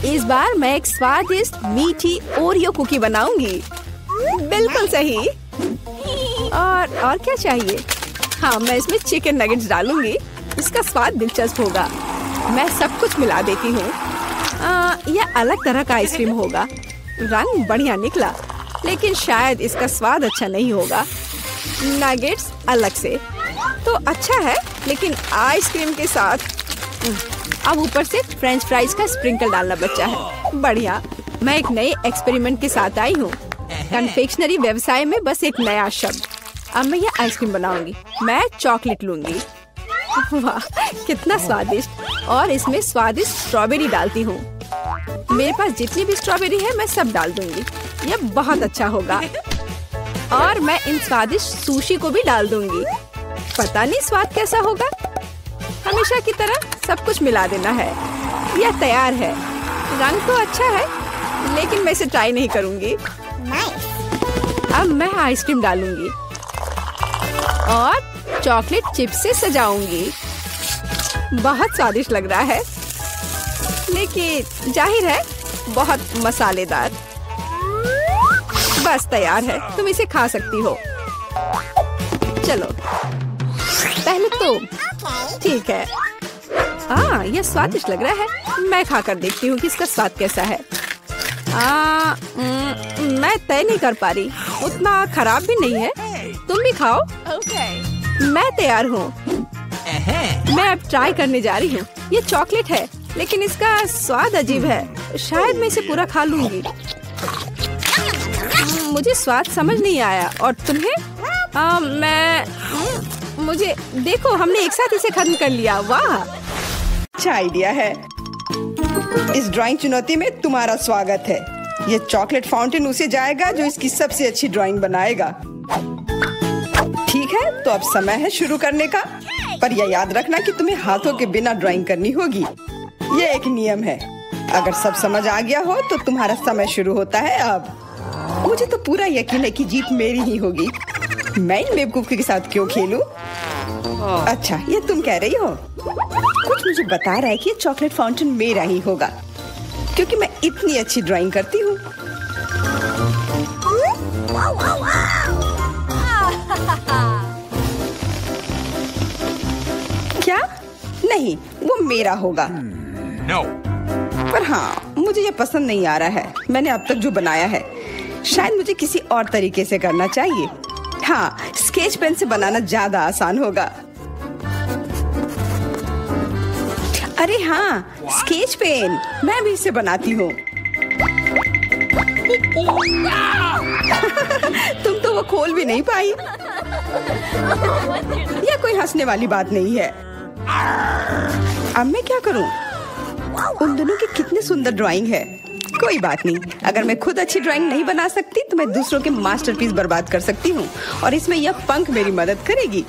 इस बार मैं एक स्वादिष्ट मीठी ओरियो कुकी बनाऊंगी। बिल्कुल सही। और क्या चाहिए? हाँ, मैं इसमें चिकन नगेट्स डालूंगी। इसका स्वाद दिलचस्प होगा। मैं सब कुछ मिला देती हूँ। यह अलग तरह का आइसक्रीम होगा। रंग बढ़िया निकला, लेकिन शायद इसका स्वाद अच्छा नहीं होगा। नगेट्स अलग से तो अच्छा है, लेकिन आइसक्रीम के साथ अब ऊपर से फ्रेंच फ्राइज का स्प्रिंकल डालना बचा है। बढ़िया। मैं एक नए एक्सपेरिमेंट के साथ आई हूँ। कन्फेक्शनरी व्यवसाय में बस एक नया शब्द। अब मैं ये आइसक्रीम बनाऊंगी। मैं चॉकलेट लूंगी। वाह, कितना स्वादिष्ट। और इसमें स्वादिष्ट स्ट्रॉबेरी डालती हूँ। मेरे पास जितनी भी स्ट्रॉबेरी है मैं सब डाल दूंगी। ये बहुत अच्छा होगा। और मैं इन स्वादिष्ट सुशी को भी डाल दूंगी। पता नहीं स्वाद कैसा होगा। हमेशा की तरह सब कुछ मिला देना है। यह तैयार है। रंग तो अच्छा है, लेकिन मैं इसे ट्राई नहीं करूंगी। अब मैं आइसक्रीम डालूंगी और चॉकलेट चिप से सजाऊंगी। बहुत स्वादिष्ट लग रहा है, लेकिन जाहिर है बहुत मसालेदार। बस तैयार है, तुम इसे खा सकती हो। चलो पहले तुम। ठीक है। यह स्वादिष्ट लग रहा है। मैं खाकर देखती हूँ कि इसका स्वाद कैसा है। मैं तय नहीं कर पा रही। उतना खराब भी नहीं है। तुम भी खाओ। मैं तैयार हूँ। मैं अब ट्राई करने जा रही हूँ। ये चॉकलेट है, लेकिन इसका स्वाद अजीब है। शायद मैं इसे पूरा खा लूंगी। मुझे स्वाद समझ नहीं आया। और तुम्हें? मुझे देखो, हमने एक साथ इसे खत्म कर लिया। वाह, अच्छा आइडिया है। इस ड्राइंग चुनौती में तुम्हारा स्वागत है। ये चॉकलेट फाउंटेन उसे जाएगा जो इसकी सबसे अच्छी ड्राइंग बनाएगा। ठीक है, तो अब समय है शुरू करने का। पर यह याद रखना कि तुम्हें हाथों के बिना ड्राइंग करनी होगी। ये एक नियम है। अगर सब समझ आ गया हो तो तुम्हारा समय शुरू होता है अब। मुझे तो पूरा यकीन है कि जीत मेरी ही होगी। मैं इन बेवकूफ के साथ क्यों खेलूं? अच्छा, ये तुम कह रही हो? कुछ मुझे बता रहा है कि ये चॉकलेट फाउंटेन मेरा ही होगा, क्योंकि मैं इतनी अच्छी ड्राइंग करती हूँ। क्या? नहीं, वो मेरा होगा। No. पर हाँ, मुझे ये पसंद नहीं आ रहा है। मैंने अब तक जो बनाया है, शायद मुझे किसी और तरीके से करना चाहिए। हाँ, स्केच पेन से बनाना ज्यादा आसान होगा। अरे हाँ, स्केच पेन। मैं भी इसे बनाती हूँ। तुम तो वो खोल भी नहीं पाई। यह कोई हंसने वाली बात नहीं है। अब मैं क्या करूँ? उन दोनों की कितनी सुंदर ड्राइंग है। कोई बात नहीं, अगर मैं खुद अच्छी ड्राइंग नहीं बना सकती तो मैं दूसरों के मास्टरपीस बर्बाद कर सकती हूँ, और इसमें यह पंख मेरी मदद करेगी।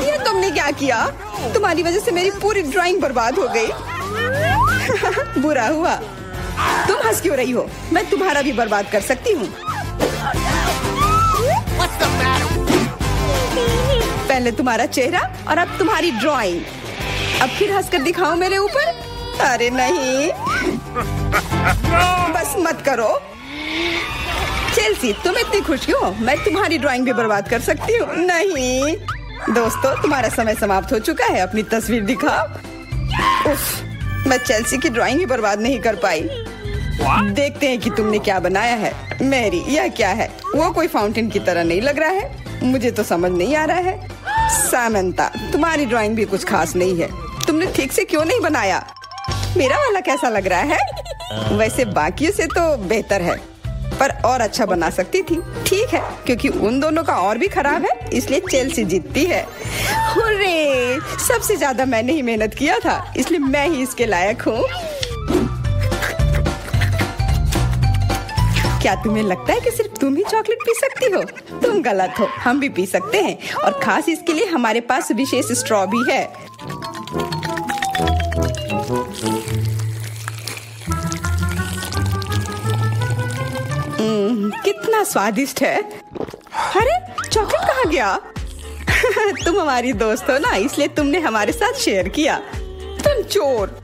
ये तुमने क्या किया? तुम्हारी वजह से मेरी पूरी ड्राइंग बर्बाद हो गई। बुरा हुआ। तुम हंस क्यों रही हो? मैं तुम्हारा भी बर्बाद कर सकती हूँ। पहले तुम्हारा चेहरा और अब तुम्हारी ड्राइंग। अब फिर हंसकर दिखाओ मेरे ऊपर। अरे नहीं, बस मत करो। चेल्सी, तुम इतनी खुश क्यों? मैं तुम्हारी ड्राइंग भी बर्बाद कर सकती हूँ। नहीं दोस्तों, तुम्हारा समय समाप्त हो चुका है। अपनी तस्वीर दिखाओ। उफ, मैं चेल्सी की ड्राइंग ही बर्बाद नहीं कर पाई। देखते हैं कि तुमने क्या बनाया है। मैरी, यह क्या है? वो कोई फाउंटेन की तरह नहीं लग रहा है। मुझे तो समझ नहीं आ रहा है। सामंता, तुम्हारी ड्राइंग भी कुछ खास नहीं है। तुमने ठीक से क्यों नहीं बनाया? मेरा वाला कैसा लग रहा है? वैसे बाकियों से तो बेहतर है, पर और अच्छा बना सकती थी। ठीक है, क्योंकि उन दोनों का और भी खराब है, इसलिए चेल्सी जीतती है। हुर्रे! सबसे ज्यादा मैंने ही मेहनत किया था, इसलिए मैं ही इसके लायक हूँ। क्या तुम्हें लगता है कि सिर्फ तुम ही चॉकलेट पी सकती हो? तुम गलत हो। हम भी पी सकते हैं, और खास इसके लिए हमारे पास विशेष स्ट्रॉ भी है। कितना स्वादिष्ट है। अरे, चॉकलेट कहाँ गया? तुम हमारी दोस्त हो ना, इसलिए तुमने हमारे साथ शेयर किया। तुम चोर।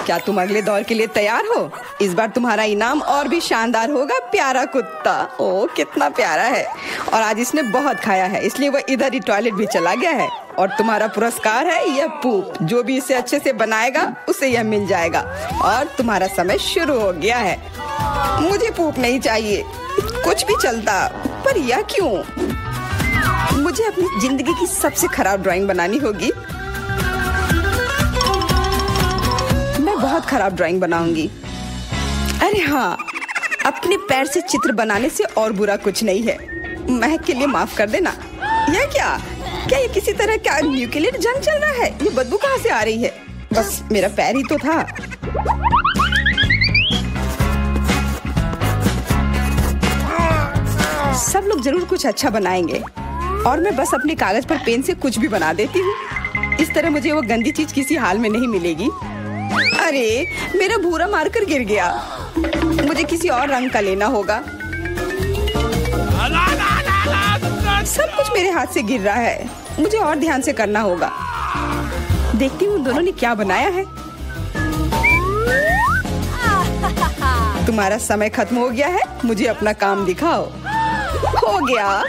क्या तुम अगले दौर के लिए तैयार हो? इस बार तुम्हारा इनाम और भी शानदार होगा। प्यारा कुत्ता। ओह, कितना प्यारा है। और आज इसने बहुत खाया है, इसलिए वह इधर ही टॉयलेट भी चला गया है। और तुम्हारा पुरस्कार है यह पूप। जो भी इसे अच्छे से बनाएगा उसे यह मिल जाएगा। और तुम्हारा समय शुरू हो गया है। मुझे पूप नहीं चाहिए, कुछ भी चलता, पर यह क्यों? मुझे अपनी जिंदगी की सबसे खराब ड्राइंग बनानी होगी। बहुत खराब ड्राइंग बनाऊंगी। अरे हाँ, अपने पैर से चित्र बनाने से और बुरा कुछ नहीं है। महक के लिए माफ कर देना। यह क्या ये किसी तरह का न्यूक्लियर जंग चल रहा है? ये बदबू कहाँ से आ रही है? बस मेरा पैर ही तो था। सब लोग जरूर कुछ अच्छा बनाएंगे और मैं बस अपने कागज पर पेन से कुछ भी बना देती हूँ। इस तरह मुझे वो गंदी चीज किसी हाल में नहीं मिलेगी। अरे, मेरा भूरा मार्कर गिर गया। मुझे किसी और रंग का लेना होगा। सब कुछ मेरे हाथ से गिर रहा है। मुझे और ध्यान से करना होगा। देखती हूँ दोनों ने क्या बनाया है। तुम्हारा समय खत्म हो गया है। मुझे अपना काम दिखाओ। हो गया।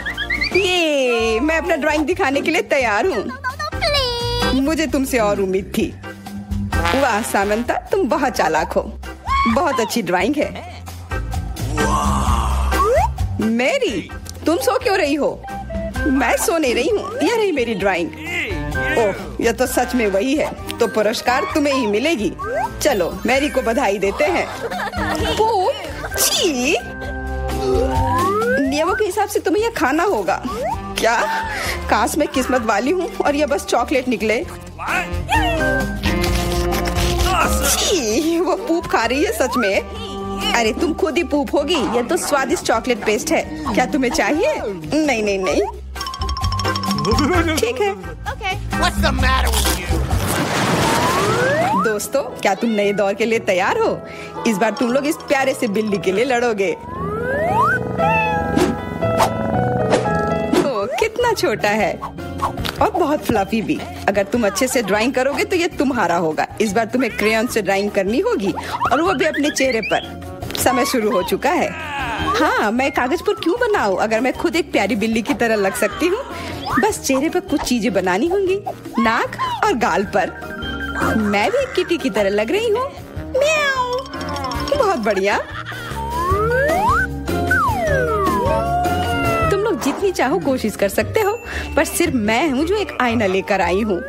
ये मैं अपना ड्राइंग दिखाने के लिए तैयार हूँ। मुझे तुमसे और उम्मीद थी। वाह सामंता, तुम बहुत चालाक हो। बहुत अच्छी ड्राइंग है। मेरी, तुम सो क्यों रही हो? मैं सो नहीं रही हूँ। यह रही मेरी ड्राइंग। ओह, यह तो सच में वही है। तो पुरस्कार तुम्हें ही मिलेगी। चलो मैरी को बधाई देते हैं। छी, नियमों के हिसाब से तुम्हें यह खाना होगा। क्या? काश मैं किस्मत वाली हूँ और यह बस चॉकलेट निकले। छी, वो पूप खा रही है सच में। अरे तुम खुद ही पूप होगी। यह तो स्वादिष्ट चॉकलेट पेस्ट है। क्या तुम्हें चाहिए? नहीं नहीं नहीं। ठीक है। What's the matter with you? दोस्तों, क्या तुम नए दौर के लिए तैयार हो? इस बार तुम लोग इस प्यारे से बिल्ली के लिए लड़ोगे। ओह, कितना छोटा है और बहुत फ्लफी भी। अगर तुम अच्छे से ड्राइंग करोगे तो ये तुम्हारा होगा। इस बार तुम्हें क्रेयॉन से ड्राइंग करनी होगी और वो भी अपने चेहरे पर। समय शुरू हो चुका है। हाँ, मैं कागज पर क्यों बनाऊं अगर मैं खुद एक प्यारी बिल्ली की तरह लग सकती हूँ। बस चेहरे पर कुछ चीजें बनानी होंगी, नाक और गाल पर। मैं भी एक किटी की तरह लग रही हूँ। म्याऊ। बहुत बढ़िया। तुम लोग जितनी चाहो कोशिश कर सकते हो, पर सिर्फ मैं हूँ जो एक आईना लेकर आई हूँ।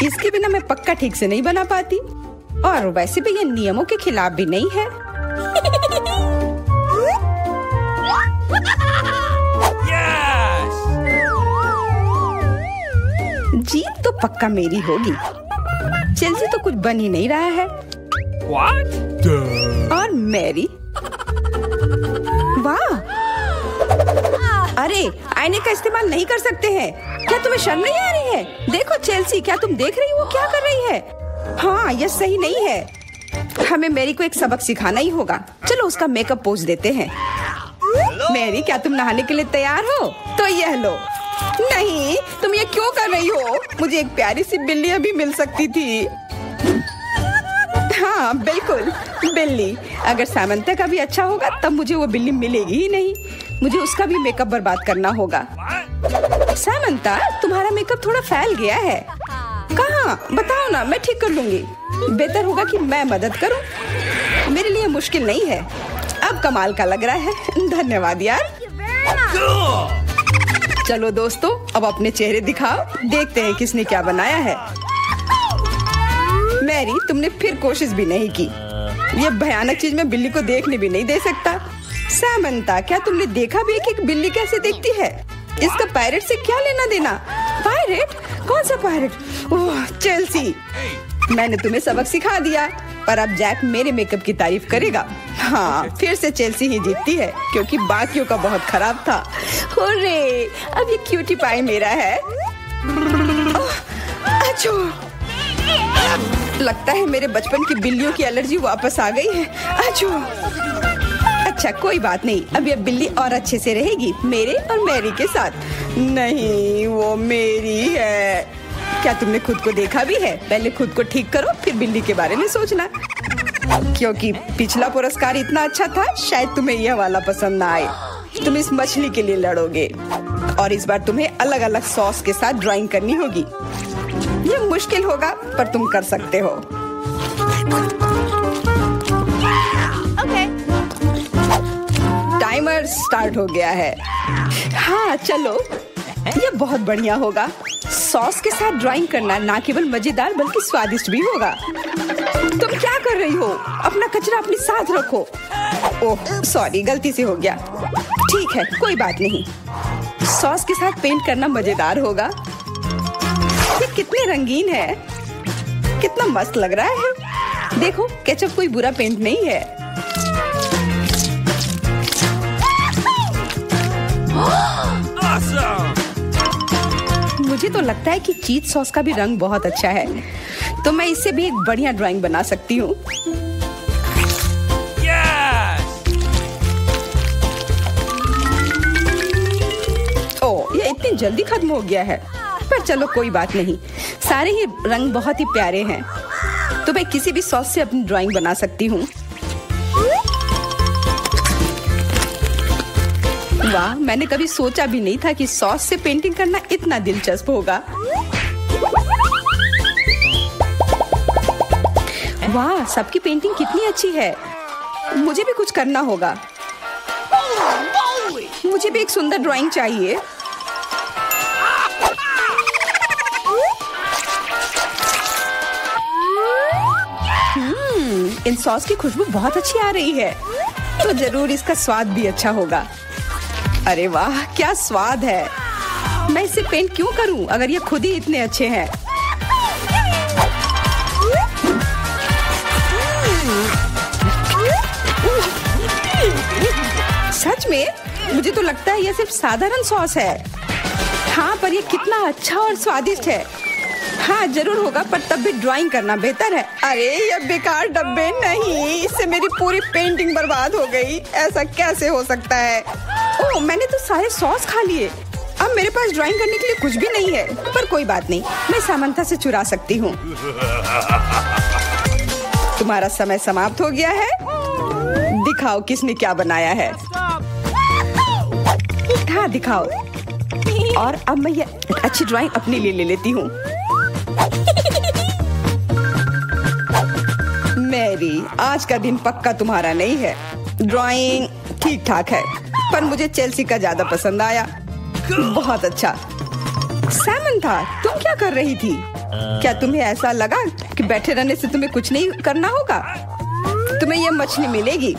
इसके बिना मैं पक्का ठीक से नहीं बना पाती और वैसे भी ये नियमों के खिलाफ भी नहीं है। जीत तो पक्का मेरी होगी। चेल्सी तो कुछ बन ही नहीं रहा है। What? और मैरी, वाह! अरे, आईने का इस्तेमाल नहीं कर सकते हैं। क्या तुम्हें शर्म नहीं आ रही है? देखो चेल्सी, क्या तुम देख रही हो वो क्या कर रही है? हाँ, यह सही नहीं है। हमें मैरी को एक सबक सिखाना ही होगा। चलो उसका मेकअप पोज देते हैं। मैरी, क्या तुम नहाने के लिए तैयार हो? तो यह लो। नहीं, तुम ये क्यों कर रही हो? मुझे एक प्यारी सी बिल्ली अभी मिल सकती थी। हाँ बिल्कुल, बिल्ली। अगर सामंता का भी अच्छा होगा तब मुझे वो बिल्ली मिलेगी ही नहीं। मुझे उसका भी मेकअप बर्बाद करना होगा। सामंता, तुम्हारा मेकअप थोड़ा फैल गया है। कहाँ? बताओ ना, मैं ठीक कर लूंगी। बेहतर होगा कि मैं मदद करूं। मेरे लिए मुश्किल नहीं है। अब कमाल का लग रहा है। धन्यवाद यार। चलो दोस्तों, अब अपने चेहरे दिखाओ। देखते हैं किसने क्या बनाया है। मैरी, तुमने फिर कोशिश भी नहीं की। ये भयानक चीज मैं बिल्ली को देखने भी नहीं दे सकता। सामंता, क्या तुमने देखा भी कि एक बिल्ली कैसे दिखती है? इसका पायरेट से क्या लेना देना? पायरेट? कौन सा पायरेट? ओह चेल्सी, मैंने तुम्हें सबक सिखा दिया, पर अब जैक मेरे मेकअप की तारीफ करेगा। हाँ, फिर से चेल्सी ही जीतती है क्योंकि बाकियों का बहुत खराब था। होरे, अब ये क्यूटी पाई मेरा है। अच्छो, लगता है मेरे बचपन की बिल्लियों की एलर्जी वापस आ गई है। अच्छो, अच्छा कोई बात नहीं, अब ये बिल्ली और अच्छे से रहेगी मेरे और मैरी के साथ। नहीं, वो मेरी है। क्या तुमने खुद को देखा भी है? पहले खुद को ठीक करो, फिर बिल्ली के बारे में सोचना। क्योंकि पिछला पुरस्कार इतना अच्छा था, शायद तुम्हें यह वाला पसंद ना आए। तुम इस मछली के लिए लड़ोगे और इस बार तुम्हें अलग अलग सॉस के साथ ड्राइंग करनी होगी। यह मुश्किल होगा, पर तुम कर सकते हो। टाइमर स्टार्ट हो गया है। हाँ चलो, यह बहुत बढ़िया होगा। सॉस के साथ ड्राइंग करना ना केवल मजेदार बल्कि स्वादिष्ट भी होगा। तुम क्या कर रही हो? अपना कचरा अपने साथ रखो। ओह सॉरी, गलती से हो गया। ठीक है, कोई बात नहीं। सॉस के साथ पेंट करना मजेदार होगा। ये कितने रंगीन है, कितना मस्त लग रहा है। देखो, केचप कोई बुरा पेंट नहीं है। Awesome! मुझे तो लगता है कि चीज सॉस का भी रंग बहुत अच्छा है, तो मैं इससे भी एक बढ़िया ड्राइंग बना सकती हूँ। Yes! ओह, ये इतनी जल्दी खत्म हो गया है। पर चलो कोई बात नहीं, सारे ही रंग बहुत ही प्यारे हैं, तो मैं किसी भी सॉस से अपनी ड्राइंग बना सकती हूँ। वाह, मैंने कभी सोचा भी नहीं था कि सॉस से पेंटिंग करना इतना दिलचस्प होगा। वाह, सबकी पेंटिंग कितनी अच्छी है। मुझे भी कुछ करना होगा। मुझे भी एक सुंदर ड्राइंग चाहिए। इन सॉस की खुशबू बहुत अच्छी आ रही है, तो जरूर इसका स्वाद भी अच्छा होगा। अरे वाह, क्या स्वाद है। मैं इसे पेंट क्यों करूं अगर ये खुद ही इतने अच्छे हैं। सच में मुझे तो लगता है ये सिर्फ साधारण सॉस है। हाँ, पर ये कितना अच्छा और स्वादिष्ट है। हाँ जरूर होगा, पर तब भी ड्राइंग करना बेहतर है। अरे ये बेकार डब्बे, नहीं, इससे मेरी पूरी पेंटिंग बर्बाद हो गई। ऐसा कैसे हो सकता है? ओह, मैंने तो सारे सॉस खा लिए। अब मेरे पास ड्राइंग करने के लिए कुछ भी नहीं है। पर कोई बात नहीं, मैं सामंथा से चुरा सकती हूँ। तुम्हारा समय समाप्त हो गया है। दिखाओ किसने क्या बनाया है। हाँ दिखाओ। और अब मैं ये अच्छी ड्राइंग अपने लिए ले लेती हूँ। मैरी, आज का दिन पक्का तुम्हारा नहीं है। ड्राइंग ठीक ठाक है, पर मुझे चेल्सी का ज्यादा पसंद आया। बहुत अच्छा। सामंथा, तुम क्या कर रही थी? क्या तुम्हें ऐसा लगा कि बैठे रहने से तुम्हें कुछ नहीं करना होगा? तुम्हें ये मछली मिलेगी।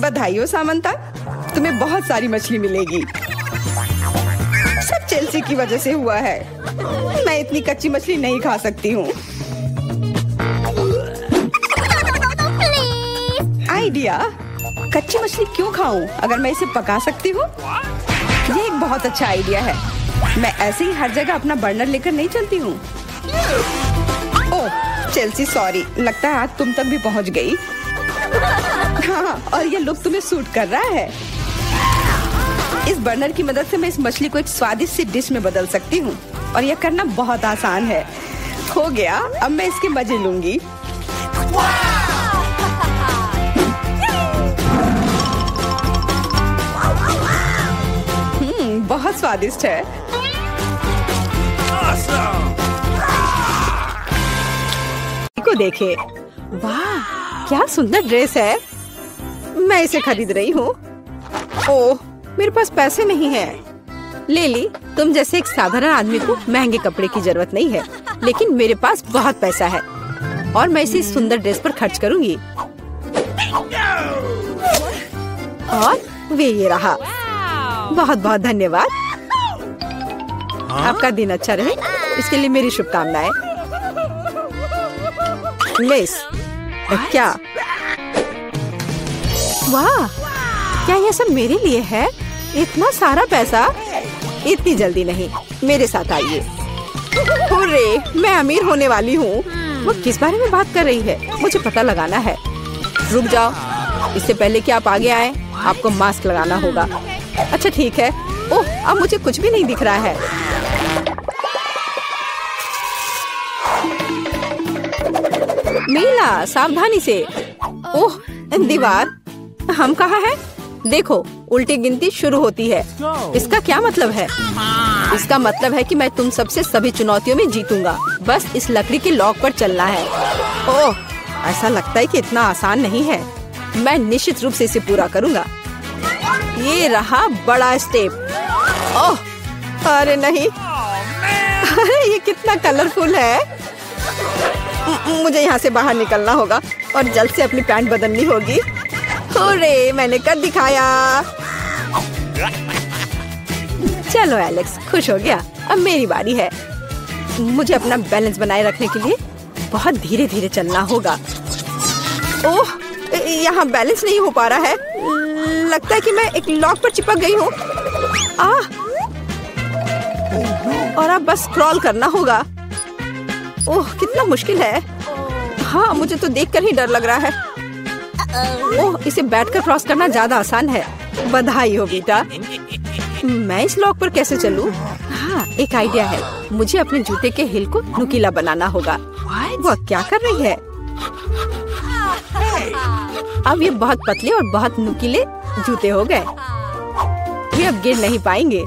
बधाई हो सामंथा, तुम्हें बहुत सारी मछली मिलेगी। सब चेल्सी की वजह से हुआ है। मैं इतनी कच्ची मछली नहीं खा सकती हूँ। आइडिया, कच्ची मछली क्यों खाऊं अगर मैं इसे पका सकती हूँ? ये एक बहुत अच्छा आइडिया है। मैं ऐसे ही हर जगह अपना बर्नर लेकर नहीं चलती हूँ। ओह चेल्सी, सॉरी, लगता है आज तुम तक भी पहुँच गई। हाँ, और ये लुक तुम्हें सूट कर रहा है। इस बर्नर की मदद से मैं इस मछली को एक स्वादिष्ट सी डिश में बदल सकती हूँ, और यह करना बहुत आसान है। हो गया, अब मैं इसके मजे लूंगी। बहुत स्वादिष्ट है। को देखे, वाह क्या सुंदर ड्रेस है। मैं इसे खरीद रही हूँ। ओह, मेरे पास पैसे नहीं हैं। ले ली, तुम जैसे एक साधारण आदमी को महंगे कपड़े की जरूरत नहीं है, लेकिन मेरे पास बहुत पैसा है और मैं इसे इस सुंदर ड्रेस पर खर्च करूंगी। और वे ये रहा। बहुत बहुत धन्यवाद। आपका दिन अच्छा रहे, इसके लिए मेरी शुभकामनाएं। मिस, क्या? वाह, क्या यह सब मेरे लिए है? इतना सारा पैसा? इतनी जल्दी नहीं, मेरे साथ आइए। हुर्रे, मैं अमीर होने वाली हूँ। वो किस बारे में बात कर रही है? मुझे पता लगाना है। रुक जाओ, इससे पहले कि आप आगे आए, आपको मास्क लगाना होगा। अच्छा ठीक है। ओह, अब मुझे कुछ भी नहीं दिख रहा है। मीला, सावधानी से। ओह, दीवार। हम कहाँ हैं? देखो, उल्टी गिनती शुरू होती है। इसका क्या मतलब है? इसका मतलब है कि मैं तुम सबसे सभी चुनौतियों में जीतूंगा। बस इस लकड़ी के लॉक पर चलना है। ओह, ऐसा लगता है कि इतना आसान नहीं है। मैं निश्चित रूप से इसे पूरा करूंगा। ये रहा बड़ा स्टेप। ओह, अरे नहीं। अरे ये कितना कलरफुल है। मुझे यहाँ से बाहर निकलना होगा और जल्द से अपनी पैंट बदलनी होगी। अरे मैंने कर दिखाया। चलो एलेक्स, खुश हो गया। अब मेरी बारी है। मुझे अपना बैलेंस बनाए रखने के लिए बहुत धीरे धीरे चलना होगा। ओह, यहाँ बैलेंस नहीं हो पा रहा है। लगता है कि मैं एक लॉक पर चिपक गई हूँ। और अब बस स्क्रॉल करना होगा। ओह, कितना मुश्किल है। हाँ, मुझे तो देखकर ही डर लग रहा है। ओह, इसे बैठकर क्रॉस करना ज्यादा आसान है। बधाई हो बेटा। मैं इस लॉक पर कैसे चलूं? हाँ, एक आइडिया है। मुझे अपने जूते के हिल को नुकीला बनाना होगा। वो क्या कर रही है? अब ये बहुत पतले और बहुत नुकीले जूते हो गए। ये अब गिर नहीं पाएंगे।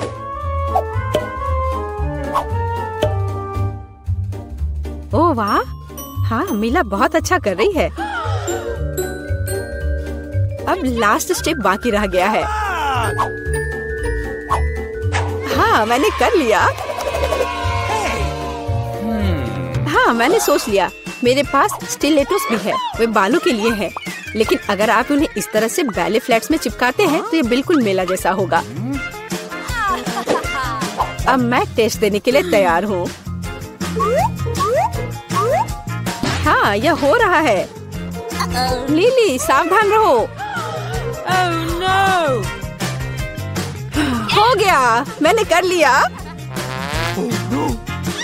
ओह वाह, हाँ मीला बहुत अच्छा कर रही है। अब लास्ट स्टेप बाकी रह गया है। हाँ, मैंने कर लिया। हाँ, मैंने सोच लिया। मेरे पास स्टिलेटोस भी है। वे बालों के लिए है, लेकिन अगर आप उन्हें इस तरह से बैले फ्लैट्स में चिपकाते हैं तो ये बिल्कुल मेला जैसा होगा। अब मैं टेस्ट देने के लिए तैयार हूँ। हाँ, यह हो रहा है। लिली, सावधान रहो। Oh no! हो गया, मैंने कर लिया।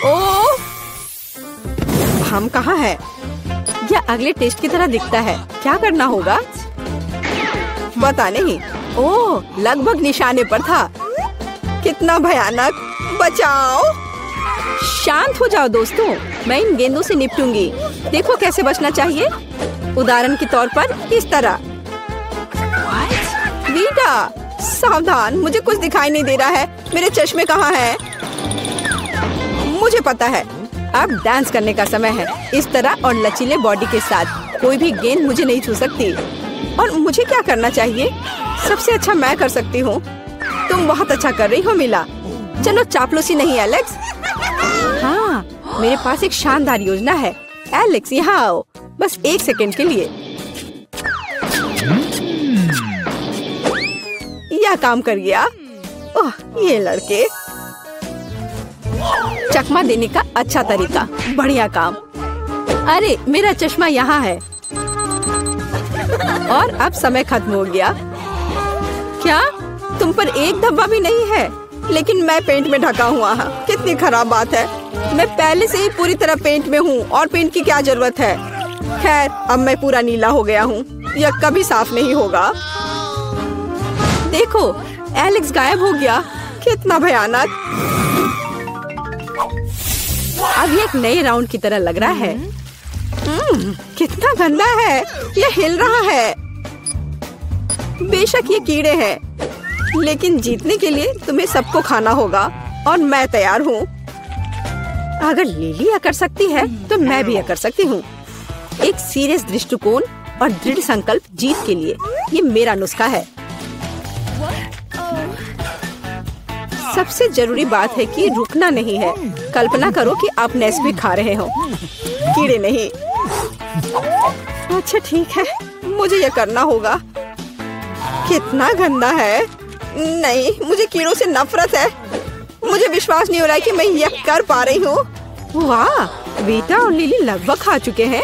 ओह, हम कहाँ हैं? यह अगले टेस्ट की तरह दिखता है। क्या करना होगा? पता नहीं। ओह, लगभग निशाने पर था। कितना भयानक। बचाओ। शांत हो जाओ दोस्तों, मैं इन गेंदों से निपटूंगी। देखो कैसे बचना चाहिए। उदाहरण के तौर पर इस तरह। वीटा, सावधान, मुझे कुछ दिखाई नहीं दे रहा है। मेरे चश्मे कहाँ हैं? मुझे पता है। अब डांस करने का समय है। इस तरह और लचीले बॉडी के साथ कोई भी गेंद मुझे नहीं छू सकती। और मुझे क्या करना चाहिए? सबसे अच्छा मैं कर सकती हूँ। तुम बहुत अच्छा कर रही हो मीला। चलो चापलूसी नहीं एलेक्स। हाँ, मेरे पास एक शानदार योजना है। एलेक्स, यहाँ आओ, बस 1 सेकंड के लिए। यह काम कर गया। ओह, ये लड़के। चकमा देने का अच्छा तरीका। बढ़िया काम। अरे, मेरा चश्मा यहाँ है। और अब समय खत्म हो गया। क्या तुम पर एक धब्बा भी नहीं है? लेकिन मैं पेंट में ढका हुआ हूँ। कितनी खराब बात है। मैं पहले से ही पूरी तरह पेंट में हूँ और पेंट की क्या जरूरत है। खैर, अब मैं पूरा नीला हो गया हूँ। यह कभी साफ नहीं होगा। देखो, एलेक्स गायब हो गया। कितना भयानक। अब ये एक नए राउंड की तरह लग रहा है। कितना गंदा है। यह हिल रहा है। बेशक ये कीड़े हैं, लेकिन जीतने के लिए तुम्हें सबको खाना होगा और मैं तैयार हूँ। अगर लिली यह कर सकती है तो मैं भी यह कर सकती हूँ। एक सीरियस दृष्टिकोण और दृढ़ संकल्प जीत के लिए। ये मेरा नुस्खा है। सबसे जरूरी बात है कि रुकना नहीं है। कल्पना करो कि आप नेस्क्विक खा रहे हो, कीड़े नहीं। अच्छा ठीक है, मुझे यह करना होगा। कितना गंदा है। नहीं, मुझे कीड़ों से नफरत है। मुझे विश्वास नहीं हो रहा है कि मैं यह कर पा रही हूँ। वाह, वीटा और लिली लगभग खा चुके हैं।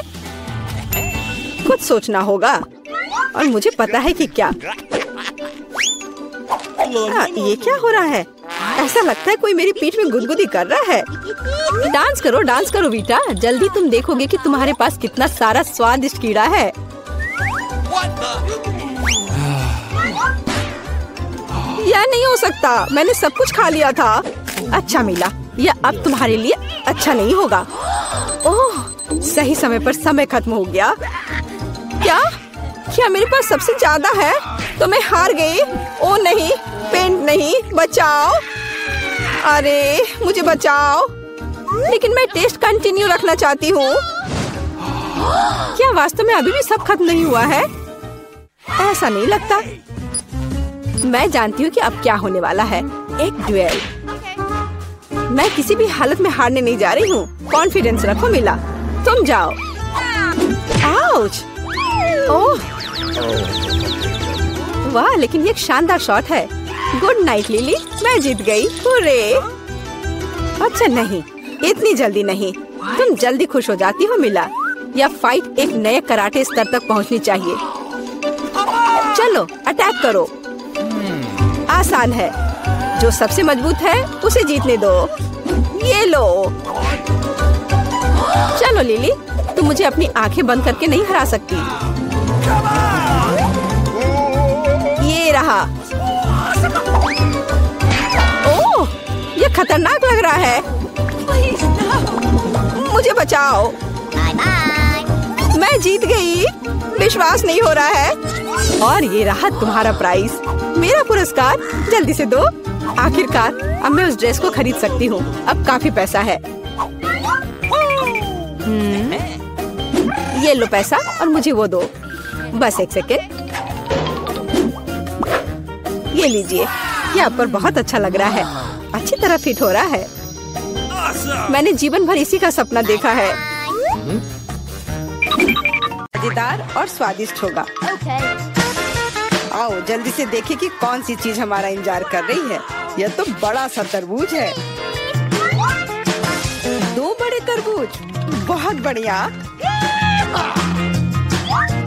कुछ सोचना होगा और मुझे पता है कि क्या। ये क्या हो रहा है? ऐसा लगता है कोई मेरी पीठ में गुदगुदी कर रहा है। डांस करो वीटा। जल्दी तुम देखोगे कि तुम्हारे पास कितना सारा स्वादिष्ट कीड़ा है। यह नहीं हो सकता। मैंने सब कुछ खा लिया था। अच्छा मीला, यह अब तुम्हारे लिए अच्छा नहीं होगा। ओह, सही समय पर समय खत्म हो गया। क्या मेरे पास सबसे ज्यादा है? तो मैं हार गई। ओ नहीं, पेंट नहीं। बचाओ। अरे, मुझे बचाओ। लेकिन मैं टेस्ट कंटिन्यू रखना चाहती हूँ। क्या वास्तव में अभी भी सब खत्म नहीं हुआ है? ऐसा नहीं लगता। मैं जानती हूँ कि अब क्या होने वाला है। एक ड्यूएल। मैं किसी भी हालत में हारने नहीं जा रही हूँ। कॉन्फिडेंस रखो मीला। तुम जाओ। आउच! ओह! वाह, लेकिन ये एक शानदार शॉट है। गुड नाइट लिली, मैं जीत गई। हुर्रे! अच्छा नहीं, इतनी जल्दी नहीं। तुम जल्दी खुश हो जाती हो मिला। यह फाइट एक नए कराटे स्तर तक पहुंचनी चाहिए। चलो अटैक करो। आसान है, जो सबसे मजबूत है उसे जीतने दो। ये लो। चलो लिली, तुम मुझे अपनी आंखें बंद करके नहीं हरा सकती। ये रहा। ओह, ये खतरनाक लग रहा है। मुझे बचाओ। मैं जीत गई। विश्वास नहीं हो रहा है। और ये रहा तुम्हारा प्राइज, मेरा पुरस्कार। जल्दी से दो। आखिरकार अब मैं उस ड्रेस को खरीद सकती हूँ। अब काफी पैसा है। ये लो पैसा और मुझे वो दो। बस एक सेकेंड। ये लीजिए। ये आप पर बहुत अच्छा लग रहा है। अच्छी तरह फिट हो रहा है। मैंने जीवन भर इसी का सपना देखा है। मजेदार और स्वादिष्ट होगा। आओ जल्दी से देखें कि कौन सी चीज हमारा इंतजार कर रही है। यह तो बड़ा सा तरबूज है। 2 बड़े तरबूज, बहुत बढ़िया।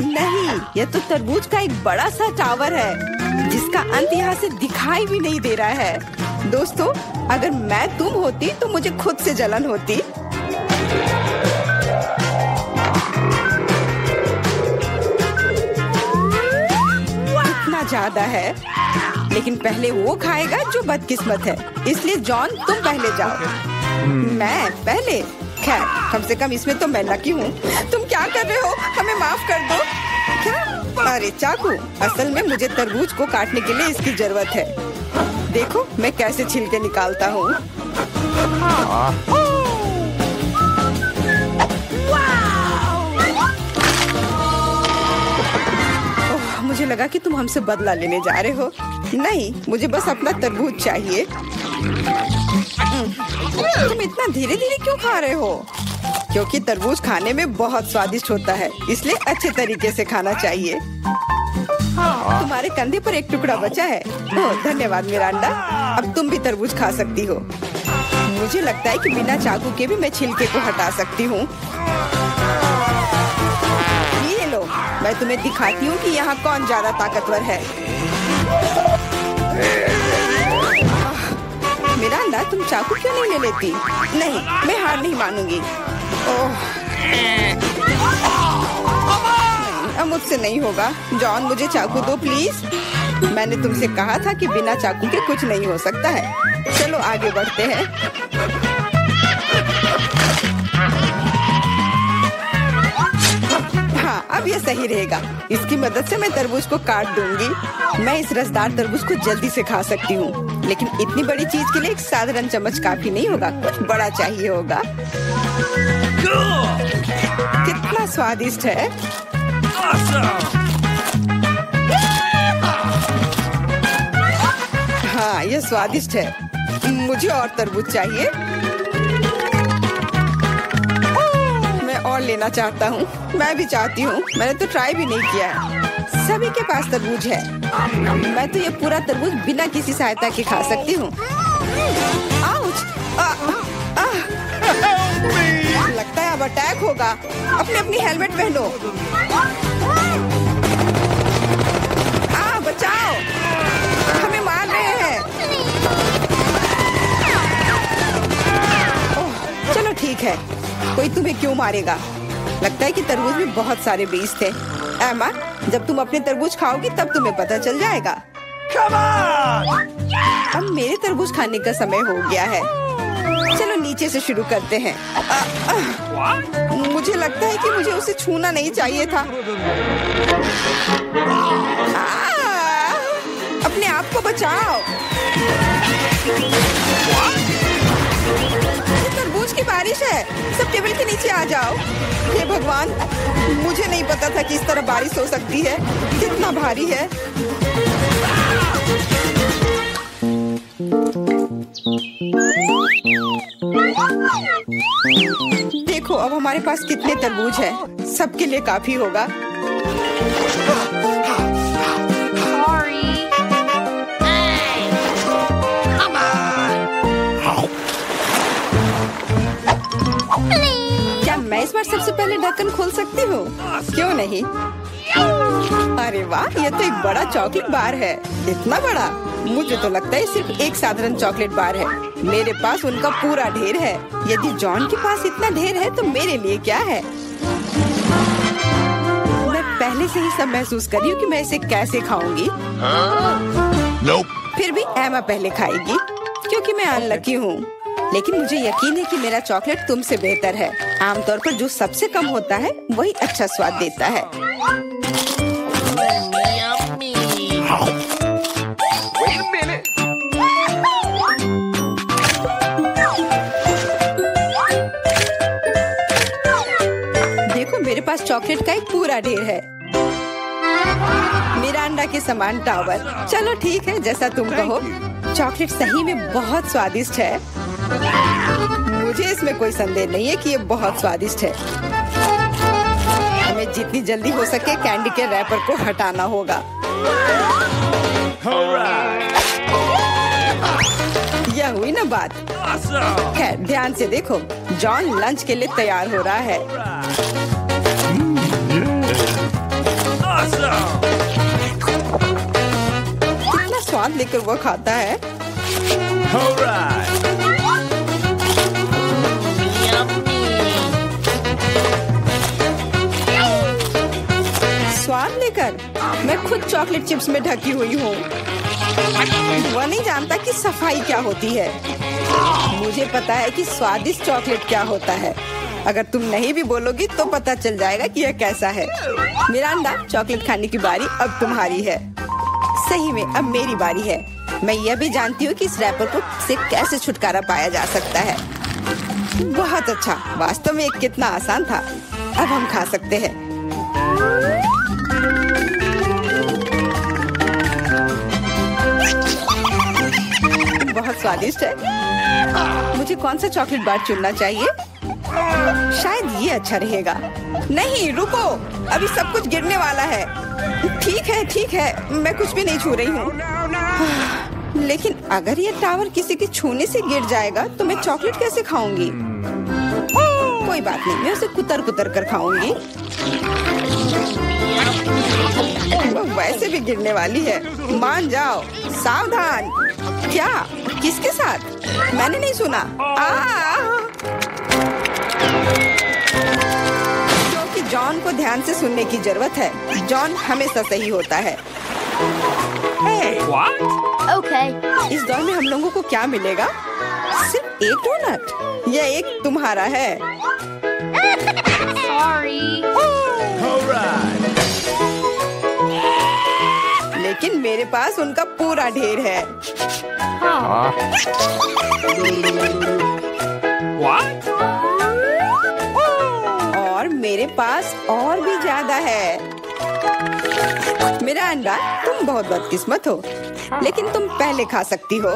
नहीं, यह तो तरबूज का एक बड़ा सा टावर है जिसका अंत यहाँ से दिखाई भी नहीं दे रहा है। दोस्तों, अगर मैं तुम होती तो मुझे खुद से जलन होती। इतना ज्यादा है, लेकिन पहले वो खाएगा जो बदकिस्मत है। इसलिए जॉन, तुम पहले जाओ। मैं पहले? खैर, कम से कम इसमें तो मैं लकी हूँ। तुम क्या कर रहे हो? हमें माफ कर दो। क्या? अरे चाकू, असल में मुझे तरबूज को काटने के लिए इसकी जरूरत है। देखो मैं कैसे छिलके निकालता हूँ। मुझे लगा कि तुम हमसे बदला लेने जा रहे हो। नहीं, मुझे बस अपना तरबूज चाहिए। तुम इतना धीरे धीरे क्यों खा रहे हो? क्योंकि तरबूज खाने में बहुत स्वादिष्ट होता है, इसलिए अच्छे तरीके से खाना चाहिए। तुम्हारे कंधे पर एक टुकड़ा बचा है। ओह, धन्यवाद मिरांडा। अब तुम भी तरबूज खा सकती हो। मुझे लगता है कि बिना चाकू के भी मैं छिलके को हटा सकती हूँ। ये लो, मैं तुम्हें दिखाती हूँ कि यहाँ कौन ज्यादा ताकतवर है। मिरांडा, तुम चाकू क्यों नहीं ले लेती? नहीं, मैं हार नहीं मानूंगी। ओह, नहीं, अब मुझसे नहीं होगा। जॉन, मुझे चाकू दो प्लीज। मैंने तुमसे कहा था कि बिना चाकू के कुछ नहीं हो सकता है। चलो आगे बढ़ते हैं। हाँ, अब ये सही रहेगा। इसकी मदद से मैं तरबूज को काट दूंगी। मैं इस रसदार तरबूज को जल्दी से खा सकती हूँ, लेकिन इतनी बड़ी चीज के लिए एक साधारण चम्मच काफी नहीं होगा, कुछ बड़ा चाहिए होगा। कितना स्वादिष्ट है। हाँ, ये स्वादिष्ट है। मुझे और तरबूज चाहिए। मैं और लेना चाहता हूँ। मैं भी चाहती हूँ। मैंने तो ट्राई भी नहीं किया है। सभी के पास तरबूज है। मैं तो ये पूरा तरबूज बिना किसी सहायता के खा सकती हूँ। आउच! लगता है अब अटैक होगा। अपनी हेलमेट पहनो। बचाओ, हमें मार रहे हैं। ओह, चलो ठीक है, कोई तुम्हें क्यों मारेगा? लगता है कि तरबूज में बहुत सारे बीज थे। एमा, जब तुम अपने तरबूज खाओगी तब तुम्हें पता चल जाएगा। अब मेरे तरबूज खाने का समय हो गया है। चलो नीचे से शुरू करते हैं। मुझे लगता है कि मुझे उसे छूना नहीं चाहिए था। अपने आप को बचाओ। तरबूज की बारिश है। सब टेबल के नीचे आ जाओ। हे भगवान, मुझे नहीं पता था कि इस तरह बारिश हो सकती है। कितना भारी है। देखो, अब तुम्हारे पास कितने तरबूज हैं? सबके लिए काफी होगा। क्या मैं इस बार सबसे पहले ढक्कन खोल सकती हूँ? क्यों नहीं? अरे वाह, ये तो एक बड़ा चॉकलेट बार है। इतना बड़ा? मुझे तो लगता है सिर्फ एक साधारण चॉकलेट बार है। मेरे पास उनका पूरा ढेर है। यदि जॉन के पास इतना ढेर है तो मेरे लिए क्या है? मैं पहले से ही सब महसूस कर रही हूँ कि मैं इसे कैसे खाऊंगी। फिर भी एमा पहले खाएगी क्योंकि मैं अनलकी हूँ। लेकिन मुझे यकीन है कि मेरा चॉकलेट तुमसे बेहतर है। आमतौर पर जो सबसे कम होता है वही अच्छा स्वाद देता है। Wait a minute. देखो, मेरे पास चॉकलेट का एक पूरा ढेर है। मिरांडा के समान टावर। चलो ठीक है, जैसा तुम कहो। चॉकलेट सही में बहुत स्वादिष्ट है। मुझे इसमें कोई संदेह नहीं है कि ये बहुत स्वादिष्ट है। हमें जितनी जल्दी हो सके कैंडी के रैपर को हटाना होगा। यह हुई ना बात। खैर, ध्यान से देखो, जॉन लंच के लिए तैयार हो रहा है। कितना स्वाद लेकर वो खाता है। स्वाद लेकर मैं खुद चॉकलेट चिप्स में ढकी हुई हूँ। वह नहीं जानता कि सफाई क्या होती है। मुझे पता है कि स्वादिष्ट चॉकलेट क्या होता है। अगर तुम नहीं भी बोलोगी तो पता चल जाएगा कि यह कैसा है। मिरांडा, चॉकलेट खाने की बारी अब तुम्हारी है। सही में अब मेरी बारी है। मैं यह भी जानती हूँ कि इस रैपर को से कैसे छुटकारा पाया जा सकता है। बहुत अच्छा, वास्तव में कितना आसान था। अब हम खा सकते हैं। बहुत स्वादिष्ट है। मुझे कौन सा चॉकलेट बार चुनना चाहिए? शायद ये अच्छा रहेगा। नहीं, रुको, अभी सब कुछ गिरने वाला है। ठीक है, मैं कुछ भी नहीं छू रही हूँ। लेकिन अगर ये टावर किसी के छूने से गिर जाएगा तो मैं चॉकलेट कैसे खाऊंगी? कोई बात नहीं, मैं उसे कुतर कुतर कर खाऊंगी। वो वैसे भी गिरने वाली है। मान जाओ, सावधान। क्या? किसके साथ? मैंने नहीं सुना। क्योंकि जॉन को ध्यान से सुनने की जरूरत है। जॉन हमेशा सही होता है। Okay. इस दौर में हम लोगों को क्या मिलेगा? सिर्फ एक डोनट। यह एक तुम्हारा है। Sorry. लेकिन मेरे पास उनका पूरा ढेर है। What? और मेरे पास और भी ज्यादा है। मिरांडा, तुम बहुत बदकिस्मत हो, लेकिन तुम पहले खा सकती हो।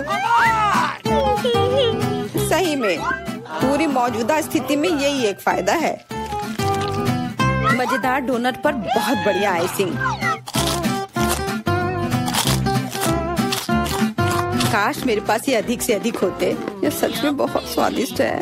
सही में पूरी मौजूदा स्थिति में यही एक फायदा है। मजेदार डोनट पर बहुत बढ़िया आइसिंग। काश मेरे पास ये अधिक से अधिक होते। ये सच में बहुत स्वादिष्ट है।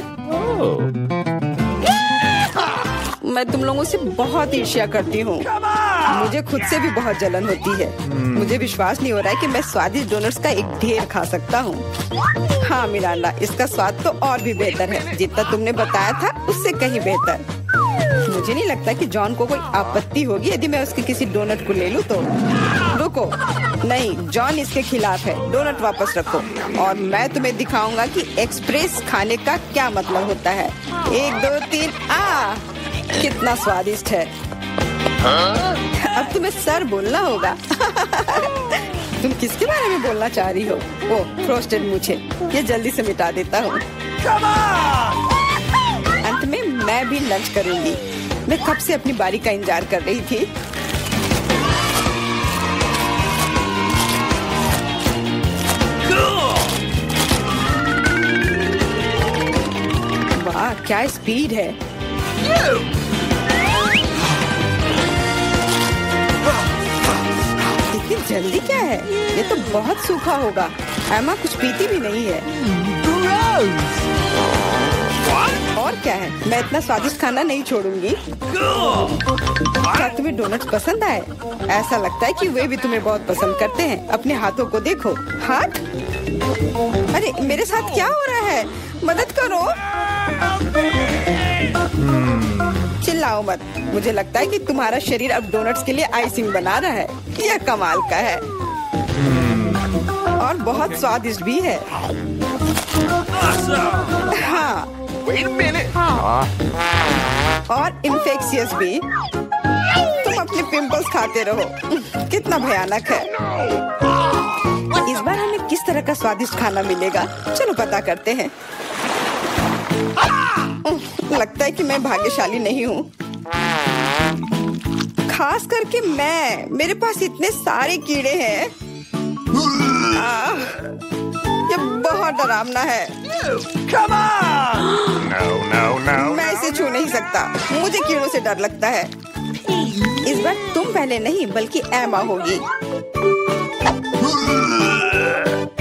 मैं तुम लोगों से बहुत ईर्ष्या करती हूँ। मुझे खुद से भी बहुत जलन होती है। मुझे विश्वास नहीं हो रहा है कि मैं स्वादिष्ट डोनट्स का एक ढेर खा सकता हूँ। हाँ मिरांडा, इसका स्वाद तो और भी बेहतर है। जितना तुमने बताया था उससे कहीं बेहतर। मुझे नहीं लगता कि जॉन को कोई आपत्ति होगी यदि मैं उसके किसी डोनट को ले लूँ तो। रुको, नहीं, जॉन इसके खिलाफ है। डोनट वापस रखो और मैं तुम्हें दिखाऊंगा कि एक्सप्रेस खाने का क्या मतलब होता है। 1 2 3 कितना स्वादिष्ट है। अब तुम्हें सर बोलना होगा। तुम किसके बारे में बोलना चाह रही हो? ओह, फ्रोस्टेड मूछे। ये जल्दी से मिटा देता हूँ। अंत में मैं भी लंच करूंगी। मैं कब से अपनी बारी का इंतजार कर रही थी। वाह, क्या स्पीड है। इतनी जल्दी क्या है? ये तो बहुत सूखा होगा। एमा कुछ पीती भी नहीं है। और क्या है? मैं इतना स्वादिष्ट खाना नहीं छोड़ूंगी। क्या तुम्हें डोनट्स पसंद आए? ऐसा लगता है कि वे भी तुम्हें बहुत पसंद करते हैं। अपने हाथों को देखो। हाथ? अरे मेरे साथ क्या हो रहा है? मदद करो। चिल्लाओ मत। मुझे लगता है कि तुम्हारा शरीर अब डोनट्स के लिए आइसिंग बना रहा है। यह कमाल का है और बहुत स्वादिष्ट भी है। हाँ, Wait a minute. और इन्फेक्शियस भी। तुम अपने पिंपल्स खाते रहो। कितना भयानक है। इस बार हमें किस तरह का स्वादिष्ट खाना मिलेगा? चलो पता करते हैं। लगता है कि मैं भाग्यशाली नहीं हूँ, खास करके मैं। मेरे पास इतने सारे कीड़े हैं। ये बहुत डरावना है। Come on. No, no, no. मैं इसे छू नहीं सकता। मुझे कीड़ों से डर लगता है। इस बार तुम पहले नहीं बल्कि एमा होगी।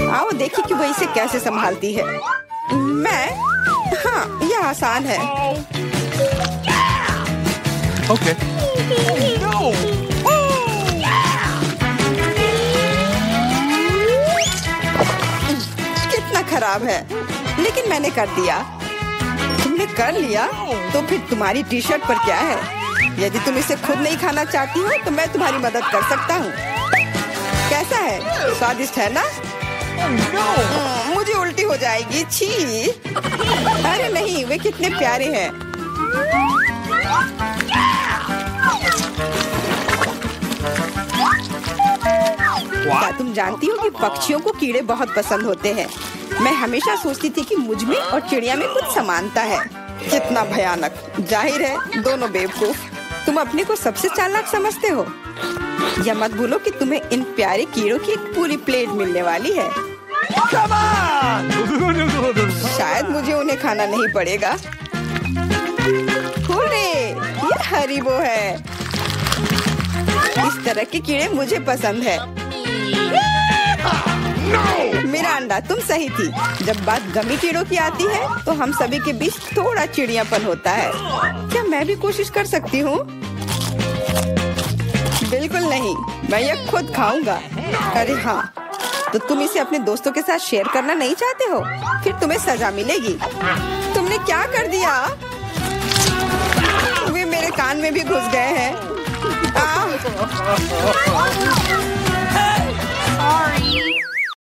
आओ देखिए कि वह इसे कैसे संभालती है। मैं? हाँ, यह आसान है। Okay. No. कितना खराब है, लेकिन मैंने कर दिया। तुमने कर लिया तो फिर तुम्हारी टी शर्ट पर क्या है? यदि तुम इसे खुद नहीं खाना चाहती हो तो मैं तुम्हारी मदद कर सकता हूँ। कैसा है? स्वादिष्ट है ना? मुझे उल्टी हो जाएगी। छी। अरे नहीं, वे कितने प्यारे हैं। क्या तुम जानती हो कि पक्षियों को कीड़े बहुत पसंद होते हैं? मैं हमेशा सोचती थी कि मुझ में और चिड़िया में कुछ समानता है। कितना भयानक। जाहिर है दोनों बेवकूफ। तुम अपने को सबसे चालाक समझते हो। यह मत भूलो कि तुम्हें इन प्यारे कीड़ों की एक पूरी प्लेट मिलने वाली है। Come on. शायद मुझे उन्हें खाना नहीं पड़ेगा। हुर्रे, ये हरीबो है। इस तरह के कीड़े मुझे पसंद है। मेरा अंडा, तुम सही थी। जब बात गमी कीड़ों की आती है तो हम सभी के बीच थोड़ा चिड़ियापन होता है। क्या मैं भी कोशिश कर सकती हूँ? बिल्कुल नहीं, मैं ये खुद खाऊंगा। अरे हाँ, तो तुम इसे अपने दोस्तों के साथ शेयर करना नहीं चाहते हो? फिर तुम्हें सजा मिलेगी। तुमने क्या कर दिया? वे मेरे कान में भी घुस गए हैं।